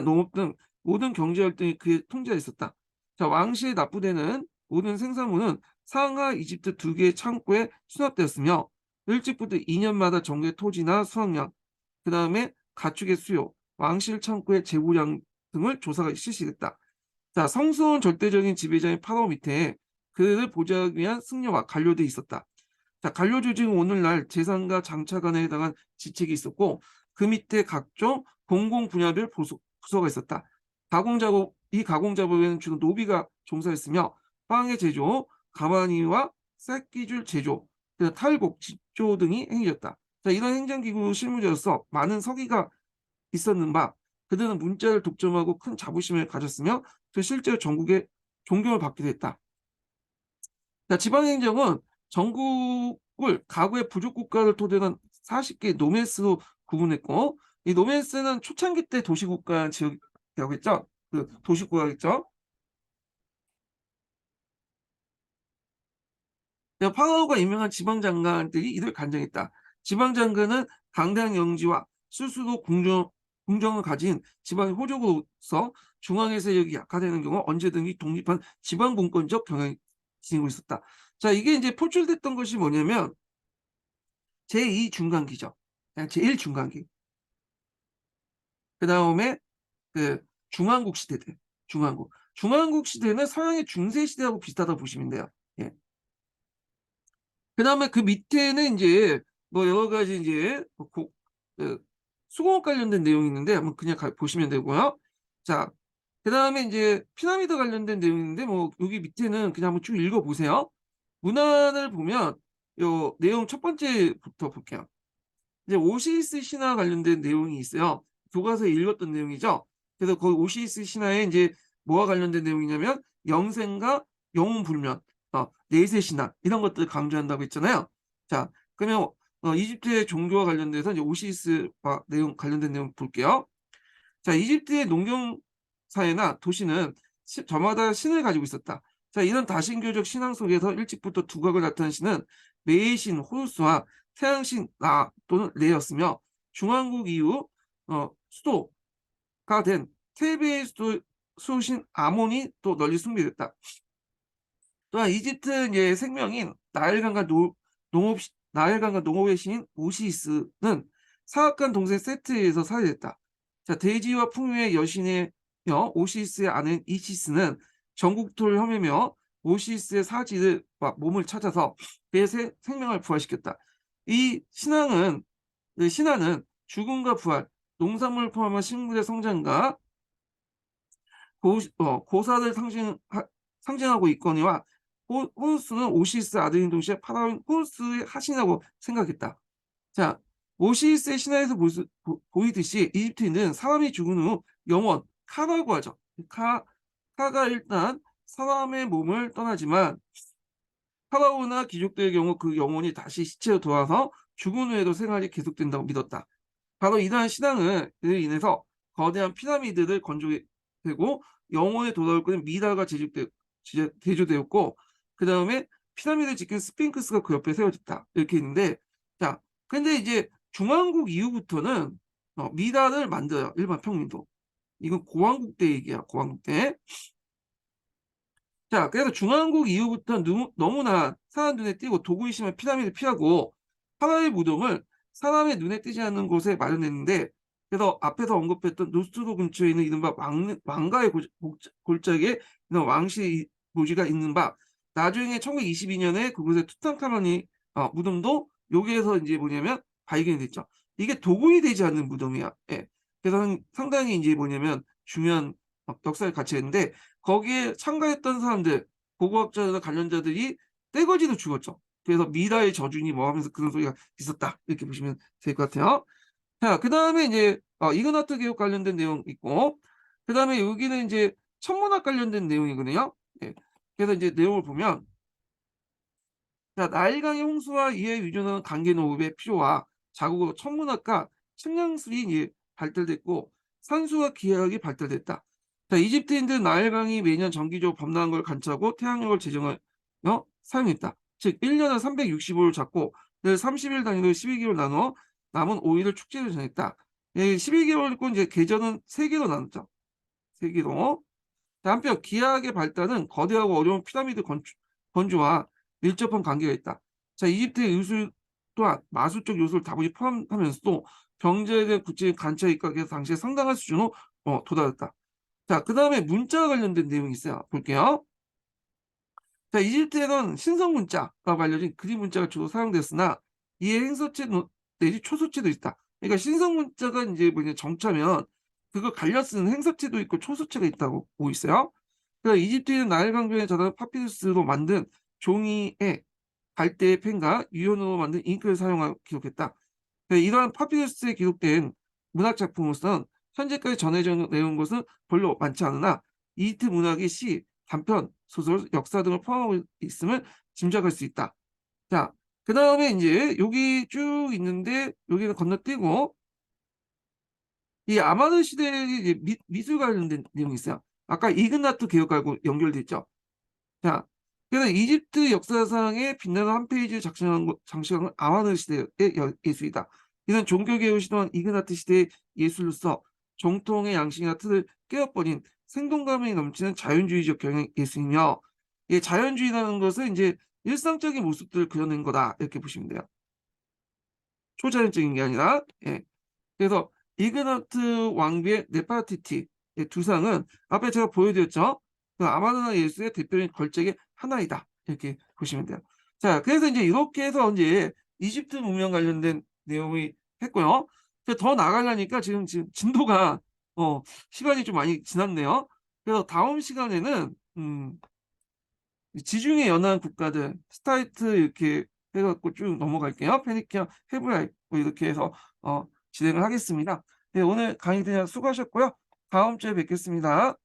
농업 등 모든 경제 활동이 그의 통제에 있었다. 자, 왕실의 납부되는 모든 생산물은 상하 이집트 2개의 창고에 수납되었으며 일찍부터 2년마다 정부의 토지나 수확량, 그 다음에 가축의 수요, 왕실 창고의 재고량 등을 조사가 실시됐다. 자, 성스러운 절대적인 지배자인 파라오 밑에 그를 보좌하기 위한 승려와 관료들이 있었다. 자, 관료 조직은 오늘날 재산과 장차관에 해당한 지책이 있었고 그 밑에 각종 공공 분야별 부서가 있었다. 이 가공작업에는 주로 노비가 종사했으며 빵의 제조, 가마니와 쌀기줄 제조, 탈곡, 직조 등이 행해졌다. 자, 이런 행정기구 실무자로서 많은 서기가 있었는 바 그들은 문자를 독점하고 큰 자부심을 가졌으며 그 실제로 전국에 존경을 받기도 했다. 자, 지방행정은 전국을 가구의 부족 국가를 토대로 한 40개 노메스로 구분했고 이 노메스는 초창기 때 도시국가 지역이라고 했죠. 그 도시국가겠죠. 파라오가 임명한 지방장관들이 이들 간정했다. 지방장관은 강대한 영지와 스스로 궁정을 가진 지방의 호족으로서 중앙의 세력이 약화되는 경우 언제든지 독립한 지방분권적 경향이 지니고 있었다. 자, 이게 이제 포출됐던 것이 뭐냐면 제2중간기죠. 제1중간기. 그 다음에 그 중왕국 시대들. 중왕국 시대는 서양의 중세 시대하고 비슷하다고 보시면 돼요. 예. 그 다음에 그 밑에는 이제 뭐 여러 가지 이제 그 수공업 관련된 내용이 있는데 한번 그냥 보시면 되고요. 자, 그다음에 이제 피라미드 관련된 내용이 있는데 뭐 여기 밑에는 그냥 한번 쭉 읽어보세요. 문안을 보면 요 내용 첫 번째부터 볼게요. 이제 오시리스 신화 관련된 내용이 있어요. 교과서에 읽었던 내용이죠. 그래서 거기 오시리스 신화에 이제 뭐와 관련된 내용이냐면 영생과 영혼 불면, 내세 신화 이런 것들을 강조한다고 했잖아요. 자, 그러면 이집트의 종교와 관련돼서 이제 오시리스와 내용 관련된 내용 볼게요. 자, 이집트의 농경 사회나 도시는 저마다 신을 가지고 있었다. 자, 이런 다신교적 신앙 속에서 일찍부터 두각을 나타낸 신은 메이신 호루스와 태양신 라 또는 레였으며 중왕국 이후 수도가 된 테베의 수신 아몬이 또 널리 숭배됐다. 또한 이집트 이제 생명인 나일강과 농업의 신인 오시리스는 사악한 동생 세트에서 살해됐다. 자, 대지와 풍요의 여신이며 오시리스의 아내 이시스는 전국토를 혐오며 오시리스의 사지를 몸을 찾아서 그의 생명을 부활시켰다. 이 신화는 죽음과 부활, 농산물을 포함한 식물의 성장과 고사를 상징하고 있거니와 호루스는 오시리스 아들인 동시에 파라오인 호루스의 하신이라고 생각했다. 자, 오시리스의 신화에서 보이듯이 이집트인은 사람이 죽은 후 영원, 카라고 하죠. 카가 일단 사람의 몸을 떠나지만 파라오나 귀족들의 경우 그 영혼이 다시 시체로 돌아와서 죽은 후에도 생활이 계속된다고 믿었다. 바로 이러한 신앙을 인해서 거대한 피라미드를 건조되고 영혼에 돌아올 것은 미라가 대조되었고 그 다음에 피라미드를 지킨 스핑크스가 그 옆에 세워졌다. 이렇게 있는데 자, 근데 이제 중왕국 이후부터는 미라를 만들어요. 일반 평민도. 이건 고왕국 때 얘기야. 고왕국 때. 자, 그래서 중왕국 이후부터 너무나 사람 눈에 띄고 도구이 심한 피라미드 피하고 파라오의 무덤을 사람의 눈에 띄지 않는 곳에 마련했는데 그래서 앞에서 언급했던 노스트로 근처에 있는 이른바 왕가의 골짜기에 이런 왕실 묘지가 있는 바 나중에 1922년에 그곳에 투탕카멘이 무덤도 여기에서 이제 뭐냐면 발견이 됐죠. 이게 도구이 되지 않는 무덤이야. 예. 그래서 상당히 이제 뭐냐면 중요한 역사를 같이 했는데 거기에 참가했던 사람들, 고고학자나 관련자들이 떼거지로 죽었죠. 그래서 미라의 저주니 뭐 하면서 그런 소리가 있었다. 이렇게 보시면 될 것 같아요. 자, 그 다음에 이제 이그나트 개혁 관련된 내용 있고, 그 다음에 여기는 이제 천문학 관련된 내용이거든요. 예. 그래서 이제 내용을 보면, 자, 나일강의 홍수와 이에 유전하는 강계 노읍의 필요와 자국으로 천문학과 측량술이 이제 발달됐고, 산수와 기하학이 발달됐다. 자, 이집트인들은 나일강이 매년 정기적으로 범람한 걸 관찰하고 태양력을 제정하여 사용했다. 즉 1년에 365일 잡고 늘 30일 단위로 12개월 나눠 남은 5일을 축제로 정했다. 12개월 있고 이제 계절은 3개로 나눴죠. 3개로. 한편 기하학의 발달은 거대하고 어려운 피라미드 건조와 밀접한 관계가 있다. 자, 이집트의 의술 또한 마술적 요소를 다분히 포함하면서도 경제에 대한 구체적인 관찰 입각에서 당시에 상당한 수준으로 도달했다. 자, 그 다음에 문자와 관련된 내용이 있어요. 볼게요. 자, 이집트에는 신성 문자가 알려진 그림 문자가 주로 사용됐으나 이에 행서체 내지 초서체도 있다. 그러니까 신성 문자가 이제 뭐냐 정자면 그거 갈려 쓰는 행서체도 있고 초서체가 있다고 보고 있어요. 그래서 이집트인은 나일 강변에 자라는 파피루스로 만든 종이에 갈대의 펜과 유연으로 만든 잉크를 사용하고 기록했다. 이러한 파피루스에 기록된 문학 작품으로서는 현재까지 전해져 내온 것은 별로 많지 않으나 이집트 문학이 시, 단편, 소설, 역사 등을 포함하고 있음을 짐작할 수 있다. 자, 그 다음에 이제 여기 쭉 있는데 여기는 건너뛰고 이 아마드 시대의 미술 관련된 내용이 있어요. 아까 이그나트 개혁하고 연결돼 있죠. 자, 그래서 이집트 역사상에 빛나는 한 페이지를 장식한 아마드 시대의 예술이다. 이는 종교개혁을 시도한 이그나트 시대의 예술로서 정통의 양식이나 틀을 깨어버린 생동감이 넘치는 자연주의적 경향 예술이며, 이 자연주의라는 것은 이제 일상적인 모습들을 그려낸 거다 이렇게 보시면 돼요. 초자연적인 게 아니라. 예. 그래서 이그나트 왕비의 네파티티 두 상은 앞에 제가 보여드렸죠. 그 아마르나 예수의 대표적인 걸작의 하나이다. 이렇게 보시면 돼요. 자, 그래서 이제 이렇게 해서 이제 이집트 문명 관련된 내용이 했고요. 근데 더 나가려니까 지금 진도가 시간이 좀 많이 지났네요. 그래서 다음 시간에는 지중해 연안 국가들 스타이트 이렇게 해 갖고 쭉 넘어갈게요. 페니키아, 헤브라이 뭐 이렇게 해서 진행을 하겠습니다. 네, 오늘 강의 그냥 수고하셨고요. 다음 주에 뵙겠습니다.